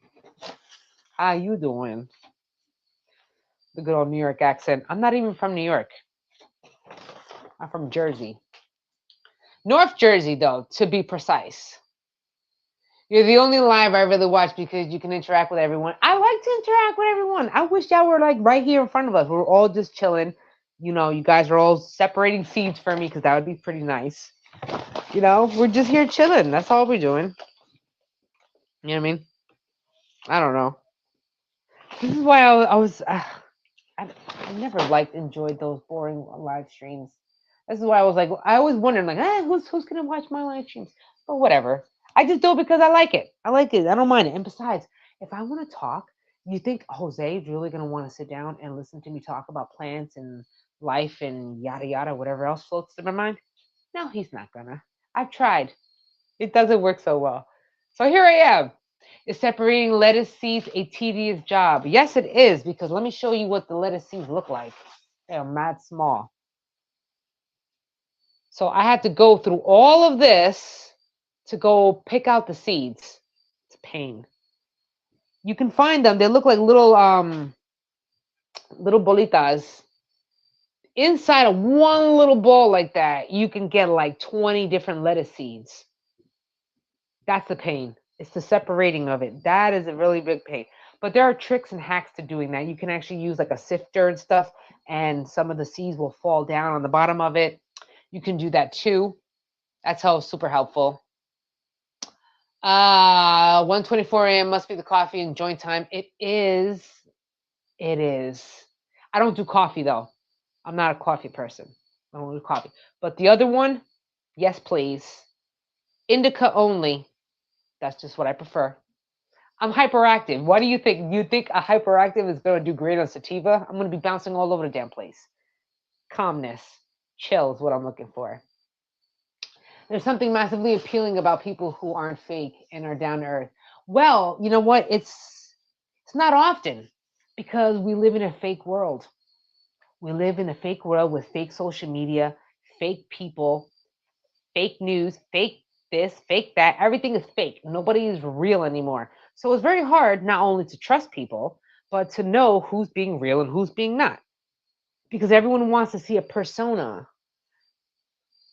how you doing? The good old New York accent. I'm not even from New York. I'm from Jersey. North Jersey, though, to be precise. You're the only live I really watch because you can interact with everyone. I like to interact with everyone. I wish y'all were like right here in front of us. We're all just chilling. You know, you guys are all separating seats for me because that would be pretty nice. You know, we're just here chilling. That's all we're doing. You know what I mean? I don't know. This is why I never liked enjoyed those boring live streams. This is why I was like, I always wondered, like, who's gonna watch my live streams? But whatever. I just do it because I like it. I like it. I don't mind it. And besides, if I want to talk, you think Jose is really gonna want to sit down and listen to me talk about plants and life and yada yada, whatever else floats in my mind? No, he's not gonna. I've tried. It doesn't work so well. So here I am. Is separating lettuce seeds a tedious job? Yes, it is, because let me show you what the lettuce seeds look like. They are mad small. So I had to go through all of this to go pick out the seeds. It's a pain. You can find them. They look like little little bolitas. Inside of one little ball like that, you can get like 20 different lettuce seeds. That's the pain. It's the separating of it. That is a really big pain. But there are tricks and hacks to doing that. You can actually use like a sifter and stuff, and some of the seeds will fall down on the bottom of it. You can do that too. That's how super helpful. 1:24 a.m. must be the coffee and joint time. It is. It is. I don't do coffee though. I'm not a coffee person. I don't do coffee. But the other one, yes, please. Indica only. That's just what I prefer. I'm hyperactive. What do you think? You think a hyperactive is going to do great on sativa? I'm going to be bouncing all over the damn place. Calmness, chill is what I'm looking for. There's something massively appealing about people who aren't fake and are down to earth. Well, you know what? It's not often because we live in a fake world. We live in a fake world with fake social media, fake people, fake news, fake this, fake that. Everything is fake. Nobody is real anymore. So it's very hard not only to trust people, but to know who's being real and who's being not. Because everyone wants to see a persona.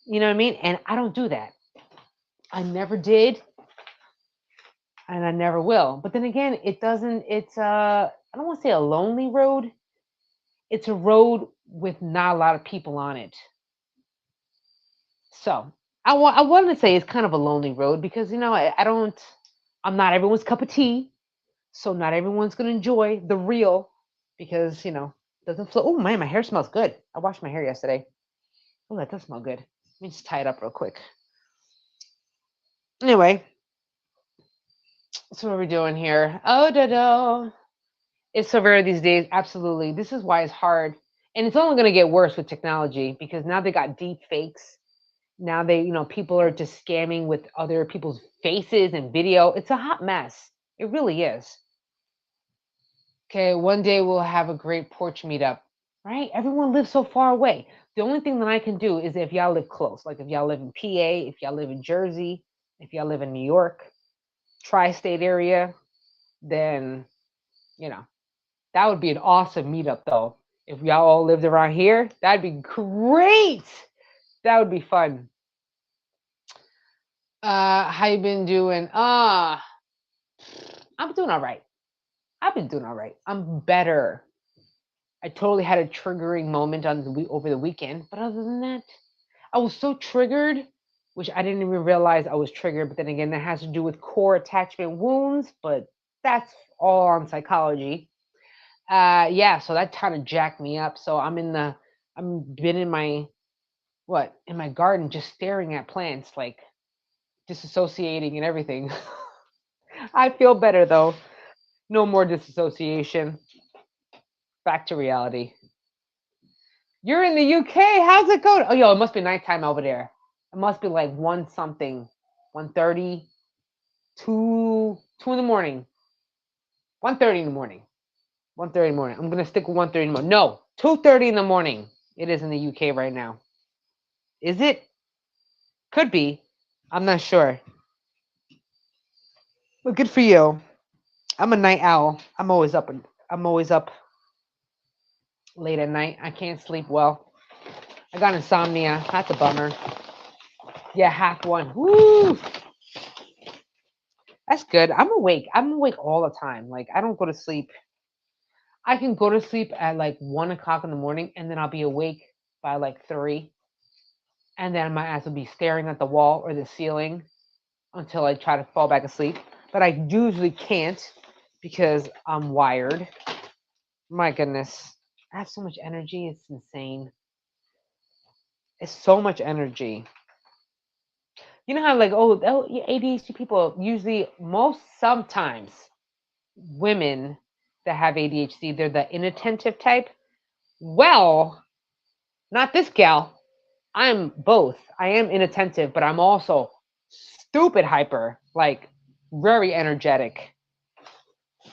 You know what I mean? And I don't do that. I never did, and I never will. But then again, it's I don't want to say a lonely road. It's a road with not a lot of people on it. So I want to say it's kind of a lonely road because I'm not everyone's cup of tea. So not everyone's gonna enjoy the real because it doesn't flow. Oh man, my hair smells good. I washed my hair yesterday. Oh, that does smell good. Let me just tie it up real quick. Anyway, so what are we doing here? Oh, da. It's so rare these days. Absolutely. This is why it's hard. And it's only going to get worse with technology because now they got deep fakes. Now people are just scamming with other people's faces and video. It's a hot mess. It really is. Okay, one day we'll have a great porch meetup, right? Everyone lives so far away. The only thing that I can do is if y'all live close, like if y'all live in PA, if y'all live in Jersey, if y'all live in New York, tri-state area, then, that would be an awesome meetup though. If y'all all lived around here, that'd be great. That would be fun. How you been doing? I'm doing all right. I've been doing all right. I'm better. I totally had a triggering moment over the weekend, but other than that, I was so triggered, which I didn't even realize I was triggered. But then again, that has to do with core attachment wounds, but that's all on psychology. Yeah, so that kind of jacked me up. So I'm been in my garden, just staring at plants, like disassociating and everything. I feel better though. No more disassociation. Back to reality. You're in the UK. How's it going? Oh, yo, it must be nighttime over there. It must be like 1 something, 1:30, 2 in the morning, 1:30 in the morning, 1:30 in the morning. I'm gonna stick with 1:30 in the morning. No, 2:30 in the morning. It is in the UK right now. Is it? Could be. I'm not sure. Well, good for you. I'm a night owl. I'm always up late at night. I can't sleep well. I got insomnia. That's a bummer. Yeah, hack one. Woo! That's good. I'm awake. I'm awake all the time. Like I don't go to sleep. I can go to sleep at like 1 o'clock in the morning, and then I'll be awake by like 3, and then my eyes will be staring at the wall or the ceiling until I try to fall back asleep. But I usually can't because I'm wired. My goodness, I have so much energy. It's insane. It's so much energy. You know how like yeah, ADHD people usually sometimes women that have ADHD, they're the inattentive type. Well, not this gal. I'm both. I am inattentive, but I'm also stupid hyper, like very energetic.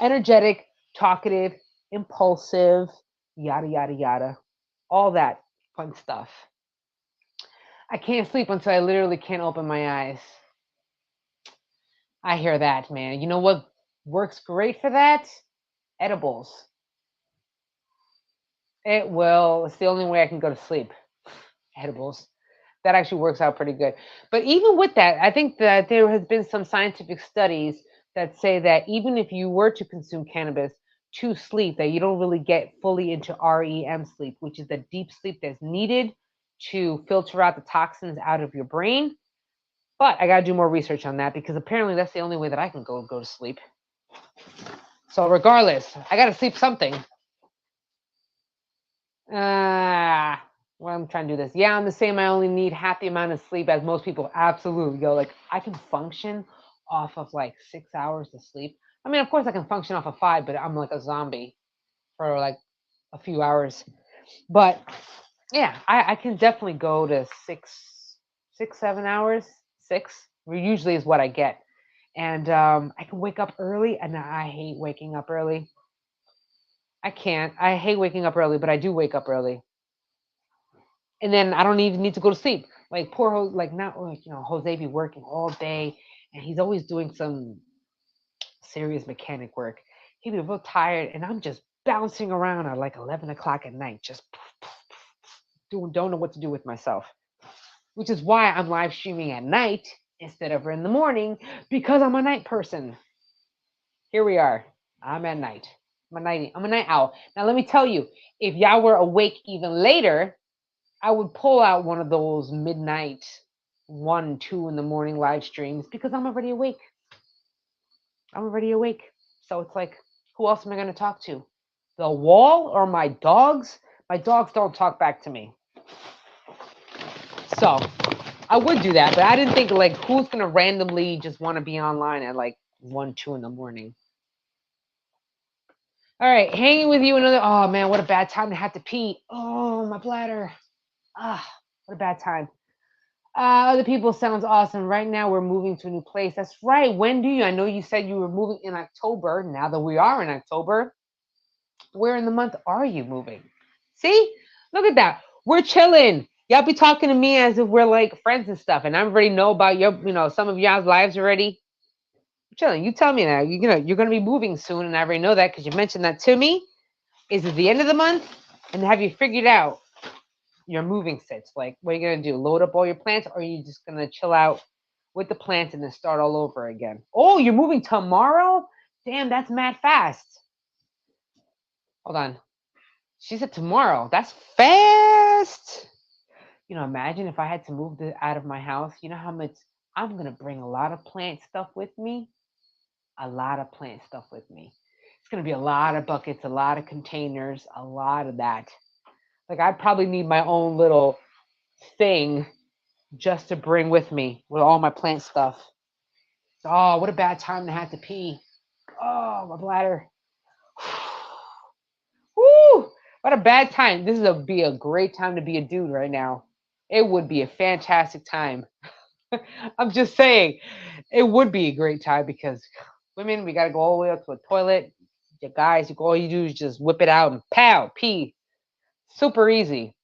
Energetic, talkative, impulsive, yada yada yada. All that fun stuff. I can't sleep until I literally can't open my eyes. I hear that, man. You know what works great for that? Edibles. It will. It's the only way I can go to sleep. Edibles. That actually works out pretty good. But even with that, I think that there has been some scientific studies that say that even if you were to consume cannabis to sleep, that you don't really get fully into REM sleep, which is the deep sleep that's needed to filter out the toxins out of your brain. But I got to do more research on that because apparently that's the only way that I can go to sleep. So regardless, I got to sleep something. Well, I'm trying to do this. Yeah, I'm the same. I only need half the amount of sleep as most people absolutely go. Like, I can function off of like 6 hours of sleep. I mean, of course, I can function off of 5, but I'm like a zombie for like a few hours. But yeah, I can definitely go to 7 hours. Six usually is what I get. And I can wake up early, and I hate waking up early. I can't. I hate waking up early, but I do wake up early. And then I don't even need to go to sleep. Like like not like Jose be working all day, and he's always doing some serious mechanic work. He'd be real tired, and I'm just bouncing around at like 11 o'clock at night, just doing don't know what to do with myself. Which is why I'm live streaming at night instead of in the morning because I'm a night person. Here we are. I'm at night. I'm a night owl. Now let me tell you, if y'all were awake even later, I would pull out one of those midnight 1, 2 in the morning live streams because I'm already awake. I'm already awake. So it's like, who else am I going to talk to? The wall or my dogs? My dogs don't talk back to me. So I would do that, but I didn't think like who's going to randomly just want to be online at like 1, 2 in the morning. All right, hanging with you another. Oh man, what a bad time to have to pee. Oh, my bladder. Ah, what a bad time. Other people sounds awesome. Right now we're moving to a new place. That's right. When do you? I know you said you were moving in October. Now that we are in October, where in the month are you moving? See? Look at that. We're chilling. Y'all be talking to me as if we're like friends and stuff, and I already know about some of y'all's lives already. We're chilling. You tell me now. You're gonna be moving soon, and I already know that because you mentioned that to me. Is it the end of the month? And have you figured out your moving sets? Like, what are you gonna do? Load up all your plants, or are you just gonna chill out with the plants and then start all over again? Oh, you're moving tomorrow? Damn, that's mad fast. Hold on. She said tomorrow. That's fast. Imagine if I had to move out of my house. You know how much I'm gonna bring a lot of plant stuff with me. A lot of plant stuff with me. It's gonna be a lot of buckets, a lot of containers, a lot of that. Like I probably need my own little thing just to bring with me with all my plant stuff. Oh, what a bad time to have to pee. Oh, my bladder. Woo! What a bad time. This would be a great time to be a dude right now. It would be a fantastic time. I'm just saying, it would be a great time because women, we got to go all the way up to a toilet. You guys, all you do is just whip it out and pow, pee. Super easy.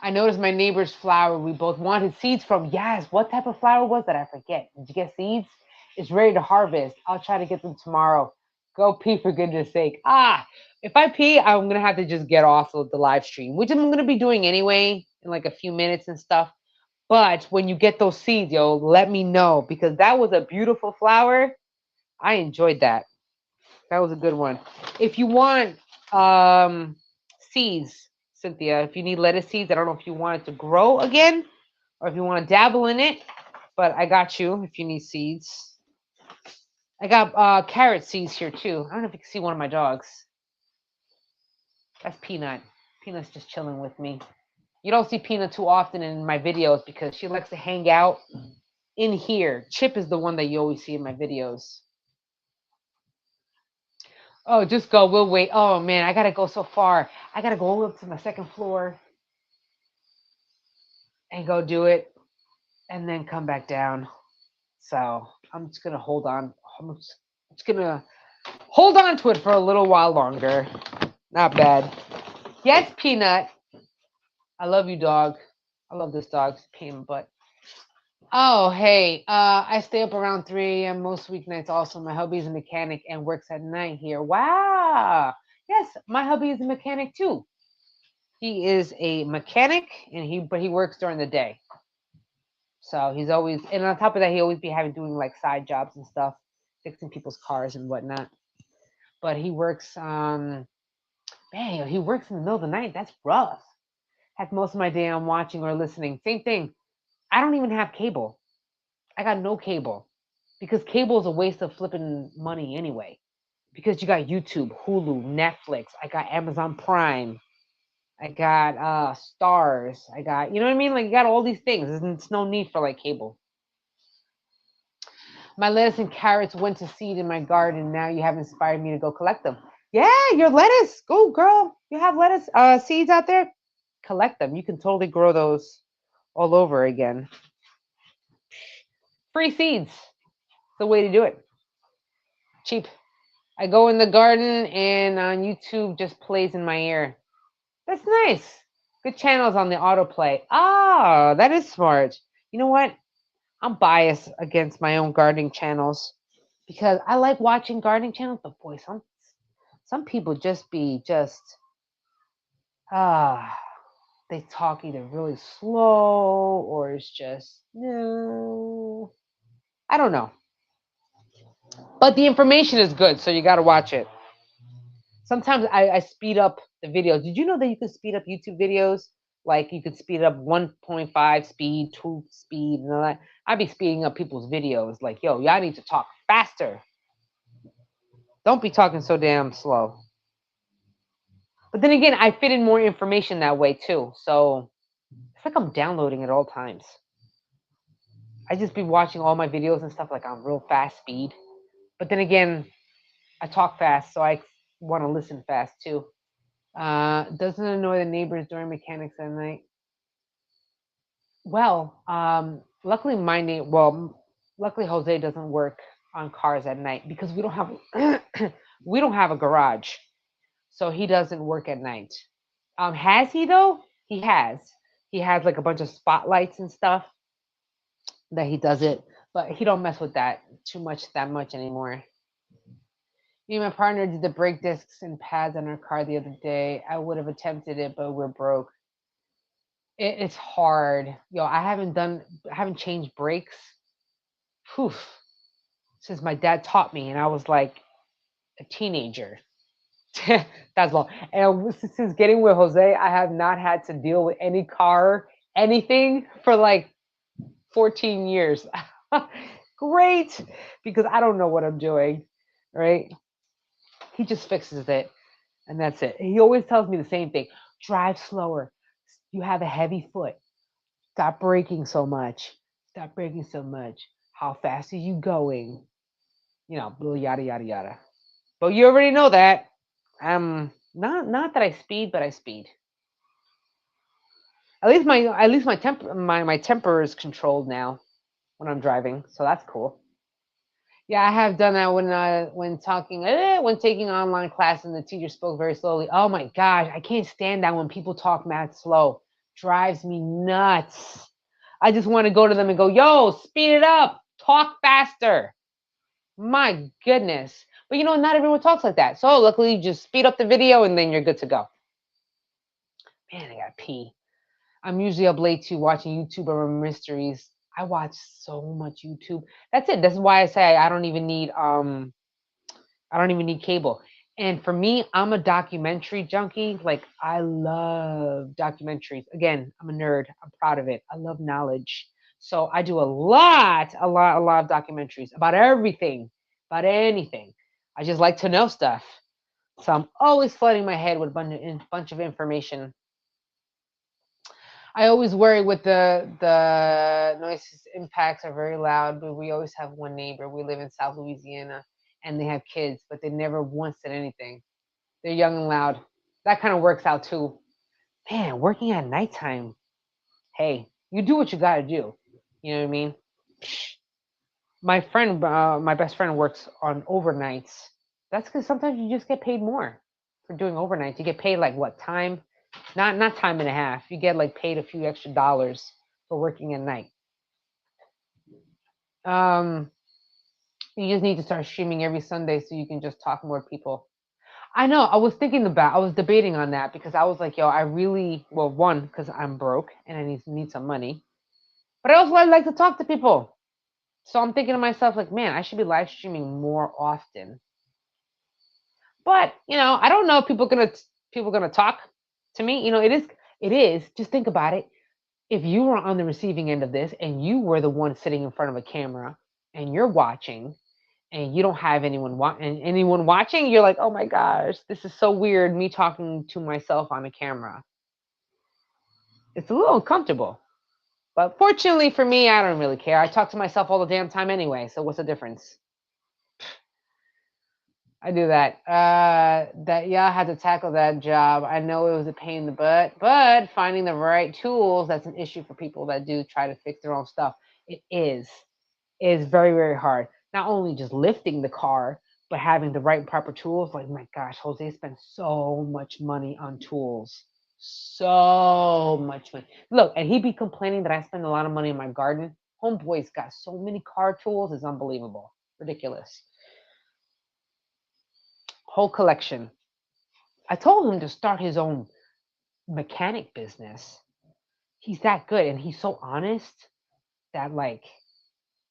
I noticed my neighbor's flower we both wanted seeds from. Yes, what type of flower was that? I forget. Did you get seeds? It's ready to harvest. I'll try to get them tomorrow. Go pee for goodness sake. If I pee, I'm going to have to just get off of the live stream, which I'm going to be doing anyway in like a few minutes and stuff. But when you get those seeds, yo, let me know because that was a beautiful flower. I enjoyed that. That was a good one. If you want seeds, Cynthia, if you need lettuce seeds, I don't know if you want it to grow again or if you want to dabble in it, but I got you if you need seeds. I got carrot seeds here too. I don't know if you can see one of my dogs. That's Peanut. Peanut's just chilling with me. You don't see Peanut too often in my videos because she likes to hang out in here. Chip is the one that you always see in my videos. Oh, just go. We'll wait. Oh man, I gotta go so far. I gotta go up to my second floor and go do it, and then come back down. So I'm just gonna hold on. I'm just gonna hold on to it for a little while longer. Not bad. Yes, Peanut. I love you, dog. I love this dog. It's a pain in the butt. Oh, hey. I stay up around 3 a.m. most weeknights. Also, my hubby's a mechanic and works at night here. Wow. Yes, my hubby is a mechanic too. He is a mechanic, but he works during the day. So he's always, and on top of that, he always be having doing like side jobs and stuff, fixing people's cars and whatnot. But he works, man, he works in the middle of the night. That's rough. Heck, most of my day I'm watching or listening. Same thing. I don't even have cable. I got no cable because cable is a waste of flipping money anyway. Because you got YouTube, Hulu, Netflix. I got Amazon Prime. I got stars. I got, you know what I mean? Like you got all these things. There's no need for like cable. My lettuce and carrots went to seed in my garden. Now you have inspired me to go collect them. Yeah, your lettuce. Go, girl. You have lettuce seeds out there? Collect them. You can totally grow those all over again. Free seeds. The way to do it. Cheap. I go in the garden and on YouTube just plays in my ear. That's nice. Good channels on the autoplay. Ah, that is smart. You know what? I'm biased against my own gardening channels because I like watching gardening channels, but boy, some people they talk either really slow or it's just no. I don't know. But the information is good, so you got to watch it. Sometimes I speed up the videos. Did you know that you can speed up YouTube videos? Like you could speed up 1.5 speed, 2 speed, and all that. I'd be speeding up people's videos. Like, yo, y'all need to talk faster. Don't be talking so damn slow. But then again, I fit in more information that way too. So it's like I'm downloading at all times. I just be watching all my videos and stuff like on real fast speed. But then again, I talk fast, so I want to listen fast too. Doesn't annoy the neighbors during mechanics at night. Well, luckily luckily Jose doesn't work on cars at night because we don't have we don't have a garage, so he doesn't work at night. Has he though? He has. He has like a bunch of spotlights and stuff that he does it, but he don't mess with that that much anymore. Me and my partner did the brake discs and pads on our car the other day. I would have attempted it, but we're broke. It's hard. Yo, I haven't changed brakes. Whew, since my dad taught me, and I was like a teenager. That's long. And since getting with Jose, I have not had to deal with any car, anything for like 14 years. Great, because I don't know what I'm doing, right? He just fixes it, and that's it. He always tells me the same thing: drive slower. You have a heavy foot. Stop braking so much. Stop braking so much. How fast are you going? You know, yada yada yada. But you already know that. Not that I speed, but I speed. At least my temper is controlled now when I'm driving, so that's cool. Yeah, I have done that when taking online class and the teacher spoke very slowly. Oh my gosh, I can't stand that when people talk mad slow. Drives me nuts. I just want to go to them and go, "Yo, speed it up. Talk faster." My goodness. But you know, not everyone talks like that. So luckily, you just speed up the video and then you're good to go. Man, I gotta pee. I'm usually up late too watching YouTube or mysteries. I watch so much YouTube. That's it. That's why I say I don't even need cable. And for me, I'm a documentary junkie. Like I love documentaries. Again, I'm a nerd. I'm proud of it. I love knowledge. So I do a lot of documentaries about everything, about anything. I just like to know stuff. So I'm always flooding my head with bunch of information. I always worry with the noise impacts are very loud, but we always have one neighbor. We live in South Louisiana, and they have kids, but they never once said anything. They're young and loud. That kind of works out too. Man, working at nighttime. Hey, you do what you gotta do. You know what I mean? My best friend works on overnights. That's because sometimes you just get paid more for doing overnights. You get paid like what time? Not time and a half. You get like paid a few extra dollars for working at night. Um, you just need to start streaming every Sunday so you can just talk more people. I know. I was debating on that because I was like, yo, I really, well, one, because I'm broke and I need some money, but I also like to talk to people. So I'm thinking to myself, like, man, I should be live streaming more often. But I don't know if people gonna talk to me. It is. Just think about it. If you were on the receiving end of this and you were the one sitting in front of a camera and you're watching and you don't have anyone watching, you're like, oh my gosh, this is so weird. Me talking to myself on a camera. It's a little uncomfortable. But fortunately for me, I don't really care. I talk to myself all the damn time anyway. So what's the difference? I do that. That y'all had to tackle that job. I know it was a pain in the butt, but finding the right tools, that's an issue for people that do try to fix their own stuff. It is. It is very, very hard. Not only just lifting the car, but having the right and proper tools. Like, my gosh, Jose spent so much money on tools. So much money. Look, and he'd be complaining that I spend a lot of money in my garden. Homeboy's got so many car tools, it's unbelievable. Ridiculous. Whole collection. I told him to start his own mechanic business. He's that good and he's so honest that, like,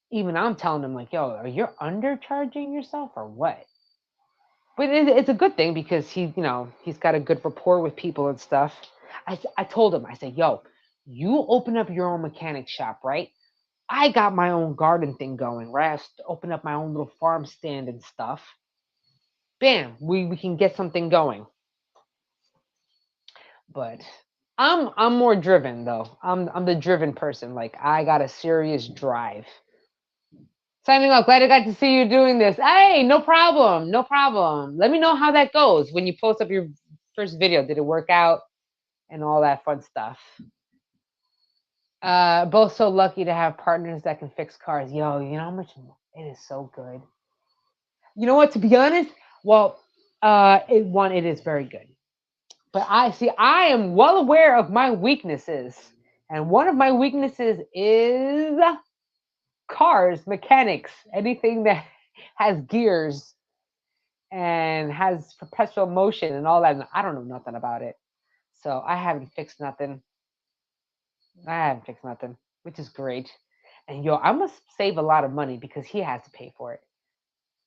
even I'm telling him, like, yo, are you undercharging yourself or what? But it's a good thing because he's got a good rapport with people and stuff. I told him, I said, yo, you open up your own mechanic shop, right? I got my own garden thing going, right? I open up my own little farm stand and stuff. Bam, we can get something going. But I'm more driven though. I'm the driven person. Like I got a serious drive. Signing off. Glad I got to see you doing this. Hey, no problem. No problem. Let me know how that goes when you post up your first video. Did it work out? And all that fun stuff. Both so lucky to have partners that can fix cars. Yo, you know how much it is so good. You know what? To be honest, well, it is very good. But I am well aware of my weaknesses. And one of my weaknesses is cars, mechanics, anything that has gears and has perpetual motion and all that. And I don't know nothing about it. So I haven't fixed nothing. Which is great. And yo, I must save a lot of money because he has to pay for it.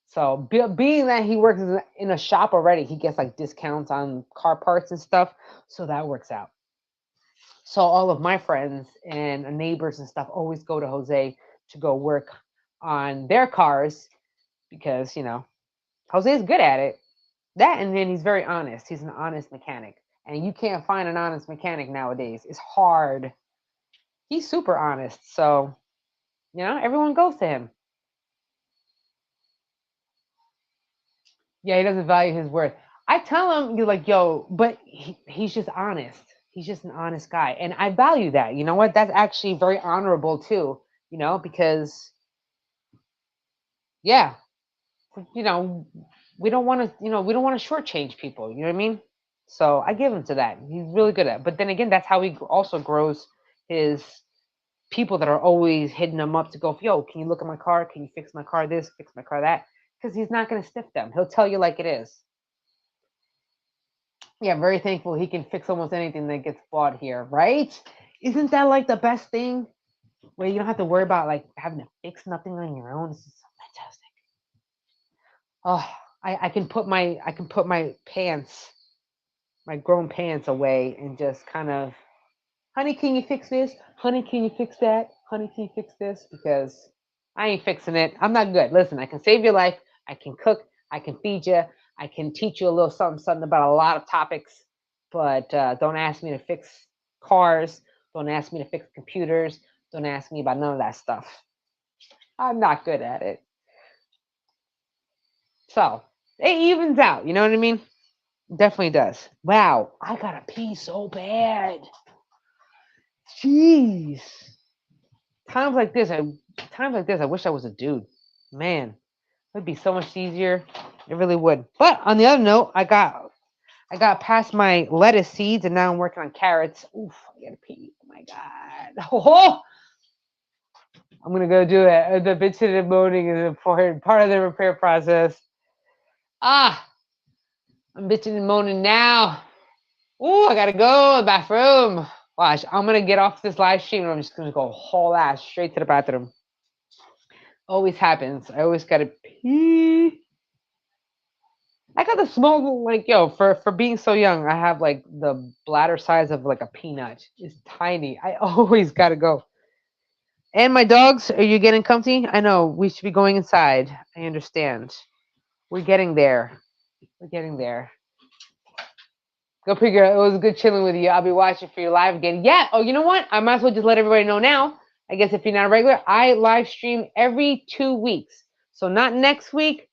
So being that he works in a shop already, he gets like discounts on car parts and stuff. So that works out. So all of my friends and neighbors and stuff always go to Jose to go work on their cars because Jose is good at it. That and then he's very honest. He's an honest mechanic, and you can't find an honest mechanic nowadays. It's hard. He's super honest, so everyone goes to him. Yeah, he doesn't value his worth. I tell him, you're like, yo, but he's just honest. He's just an honest guy. And I value that. You know what? That's actually very honorable too, because, yeah, you know, we don't want to shortchange people. You know what I mean? So I give him to that. He's really good at it. But then again, that's how he also grows his people that are always hitting him up to go, yo, can you look at my car? Can you fix my car this, fix my car that? Because he's not going to stiff them. He'll tell you like it is. Yeah, very thankful he can fix almost anything that gets bought here, right? Isn't that like the best thing? Where you don't have to worry about like having to fix nothing on your own. This is so fantastic. Oh, I can put my pants, my grown pants away and just kind of, honey, can you fix this? Honey, can you fix that? Honey, can you fix this? Because I ain't fixing it. I'm not good. Listen, I can save your life. I can cook. I can feed you. I can teach you a little something about a lot of topics. But don't ask me to fix cars. Don't ask me to fix computers. Don't ask me about none of that stuff. I'm not good at it. So it evens out. You know what I mean? Definitely does. Wow, I gotta pee so bad. Jeez. Times like this, I wish I was a dude. Man, it'd be so much easier. It really would. But on the other note, I got past my lettuce seeds and now I'm working on carrots. Oof, I gotta pee. Oh my god. Oh, I'm gonna go do it. The bitching and moaning is important part of the repair process. Ah, I'm bitching and moaning now. Ooh, I gotta go to the bathroom. Watch, I'm gonna get off this live stream and I'm just gonna go haul ass straight to the bathroom. Always happens. I always gotta pee. I got the small, like, yo, for being so young, I have like the bladder size of like a peanut. It's tiny. I always gotta go. And my dogs, are you getting comfy? I know we should be going inside. I understand. We're getting there. We're getting there. Go figure. It was good chilling with you. I'll be watching for your live again. Yeah. Oh, you know what? I might as well just let everybody know now. I guess if you're not a regular, I live stream every 2 weeks. So not next week.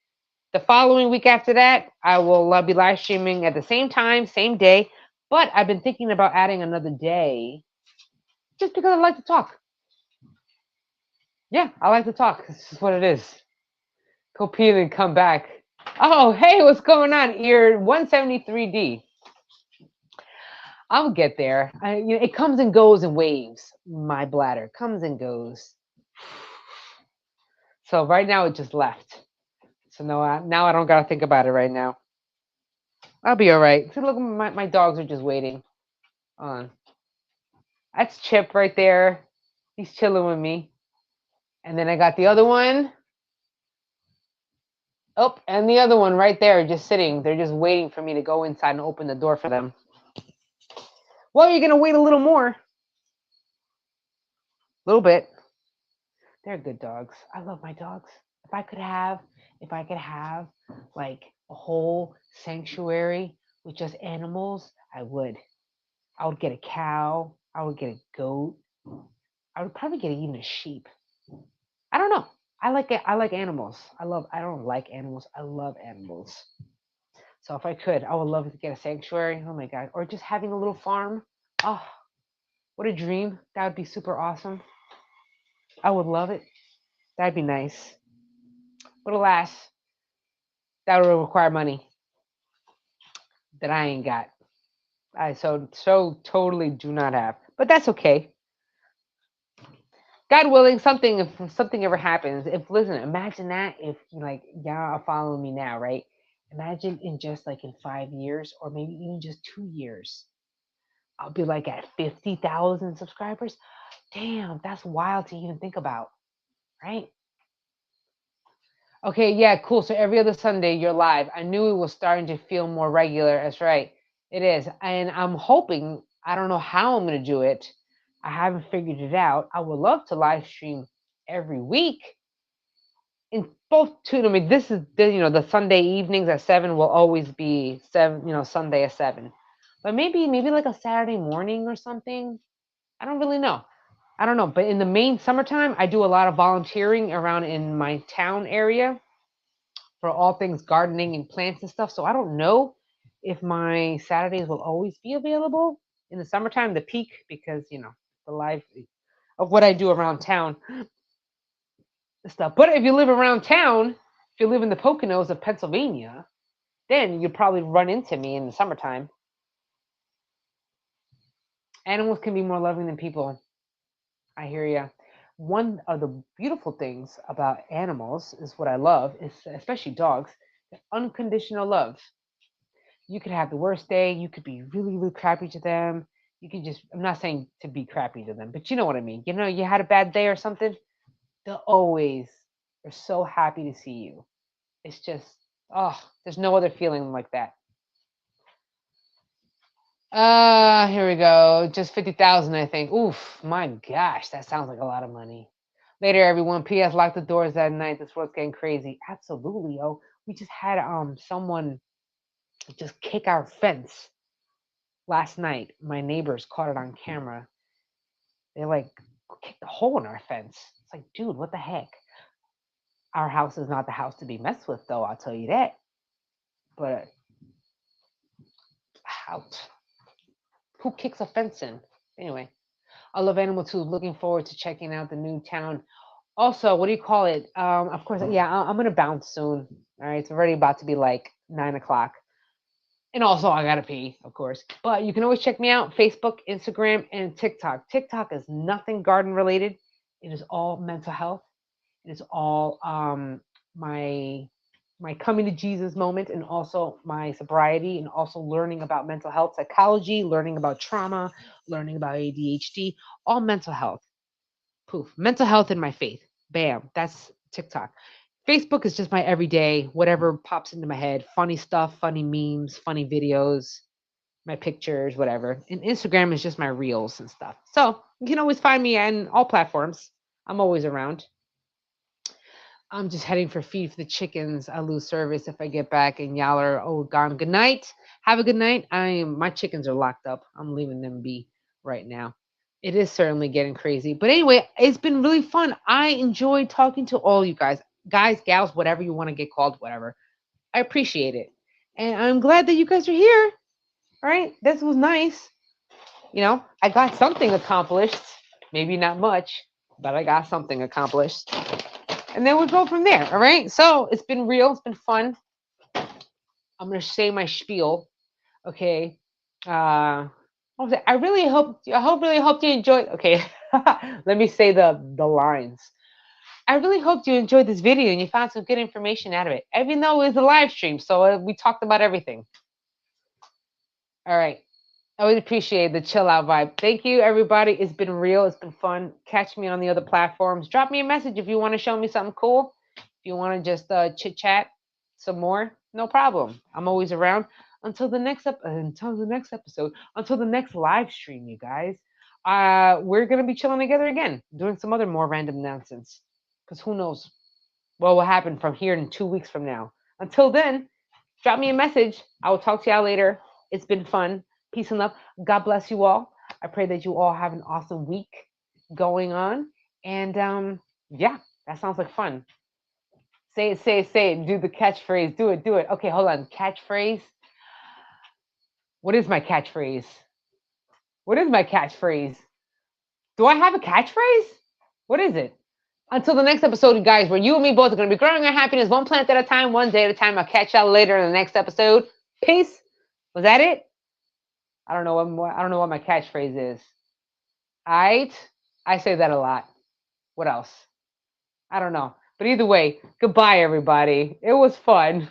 The following week after that, I will be live streaming at the same time, same day. But I've been thinking about adding another day just because I like to talk. Yeah, I like to talk. This is what it is. Go pee and come back. Oh, hey, what's going on? You're 173D. I'll get there. It comes and goes in waves. My bladder comes and goes. So right now it just left. So now I don't gotta think about it right now. I'll be all right. See, look, my dogs are just waiting. On. That's Chip right there. He's chilling with me. And then I got the other one. Oh, and the other one right there, just sitting. They're just waiting for me to go inside and open the door for them. Well, you're gonna wait a little more. A little bit. They're good dogs. I love my dogs. If I could have like a whole sanctuary with just animals, I would. I would get a cow. I would get a goat. I would probably get even a sheep. I don't know. I like it. I like animals. I don't like animals. I love animals. So if I could, I would love to get a sanctuary. Oh my god. Or just having a little farm. Oh, what a dream. That would be super awesome. I would love it. That'd be nice. But alas, that would require money that I ain't got. I so totally do not have. But that's okay. God willing, something if something ever happens. If listen, imagine that if like y'all are following me now, right? Imagine in just like in 5 years or maybe even just 2 years, I'll be like at 50,000 subscribers. Damn, that's wild to even think about, right? Okay, yeah, cool. So every other Sunday you're live. I knew it was starting to feel more regular. That's right. It is. And I'm hoping, I don't know how I'm going to do it. I haven't figured it out. I would love to live stream every week in both two. I mean, this is the Sunday evenings at 7 will always be 7, Sunday at 7. But maybe like a Saturday morning or something. I don't really know. I don't know. But in the main summertime, I do a lot of volunteering around in my town area for all things gardening and plants and stuff. So I don't know if my Saturdays will always be available in the summertime, the peak, because the life of what I do around town stuff. But if you live around town, if you live in the Poconos of Pennsylvania, then you'll probably run into me in the summertime. Animals can be more loving than people. I hear you. One of the beautiful things about animals is what I love, is especially dogs, unconditional love. You could have the worst day. You could be really, really crappy to them. You can just, I'm not saying to be crappy to them, but you know what I mean. You know, you had a bad day or something, they'll always are so happy to see you. It's just, oh, there's no other feeling like that. Here we go. Just 50,000, I think. Oof, my gosh, that sounds like a lot of money. Later, everyone. P.S. Lock the doors that night. This world's getting crazy. Absolutely, yo. We just had someone just kick our fence last night. My neighbors caught it on camera. They like kicked a hole in our fence. It's like, dude, what the heck? Our house is not the house to be messed with, though. I'll tell you that. But how? Who kicks a fence in? Anyway, I love Animal 2. Looking forward to checking out the new town. Also, what do you call it? Of course, yeah, I'm gonna bounce soon. All right, it's already about to be like 9 o'clock. And also, I gotta pee, of course. But you can always check me out: Facebook, Instagram, and TikTok. TikTok is nothing garden related. It is all mental health. It is all my coming to Jesus moment, and also my sobriety, and also learning about mental health psychology, learning about trauma, learning about ADHD, all mental health. Poof, mental health and my faith. Bam, that's TikTok. Facebook is just my everyday, whatever pops into my head, funny stuff, funny memes, funny videos, my pictures, whatever. And Instagram is just my reels and stuff. So you can always find me on all platforms. I'm always around. I'm just heading for feed for the chickens. I lose service if I get back and y'all are gone. Good night. Have a good night. My chickens are locked up. I'm leaving them be right now. It is certainly getting crazy. But anyway, it's been really fun. I enjoyed talking to all you guys. Guys, gals, whatever you want to get called, whatever. I appreciate it. And I'm glad that you guys are here. All right. This was nice. I got something accomplished. Maybe not much, but I got something accomplished. And then we go from there. All right. So it's been real. It's been fun. I'm gonna say my spiel. Okay. What was it? Really hope you enjoyed. Okay. Let me say the lines. I really hope you enjoyed this video and you found some good information out of it. Even though it was a live stream, so we talked about everything. All right. I always appreciate the chill out vibe. Thank you, everybody. It's been real. It's been fun. Catch me on the other platforms. Drop me a message if you want to show me something cool. If you want to just chit chat some more, no problem. I'm always around until the next episode, until the next live stream, you guys. We're gonna be chilling together again, doing some other more random nonsense. Because who knows what will happen from here in 2 weeks from now. Until then, drop me a message. I will talk to y'all later. It's been fun. Peace and love. God bless you all. I pray that you all have an awesome week going on. And yeah, that sounds like fun. Say it, say it, say it. Do the catchphrase. Do it, do it. Okay, hold on. Catchphrase. What is my catchphrase? What is my catchphrase? Do I have a catchphrase? What is it? Until the next episode, you guys, where you and me both are going to be growing our happiness one plant at a time, one day at a time. I'll catch y'all later in the next episode. Peace. Was that it? I don't know what my catchphrase is. Aight? I say that a lot. What else? I don't know. But either way, goodbye, everybody. It was fun.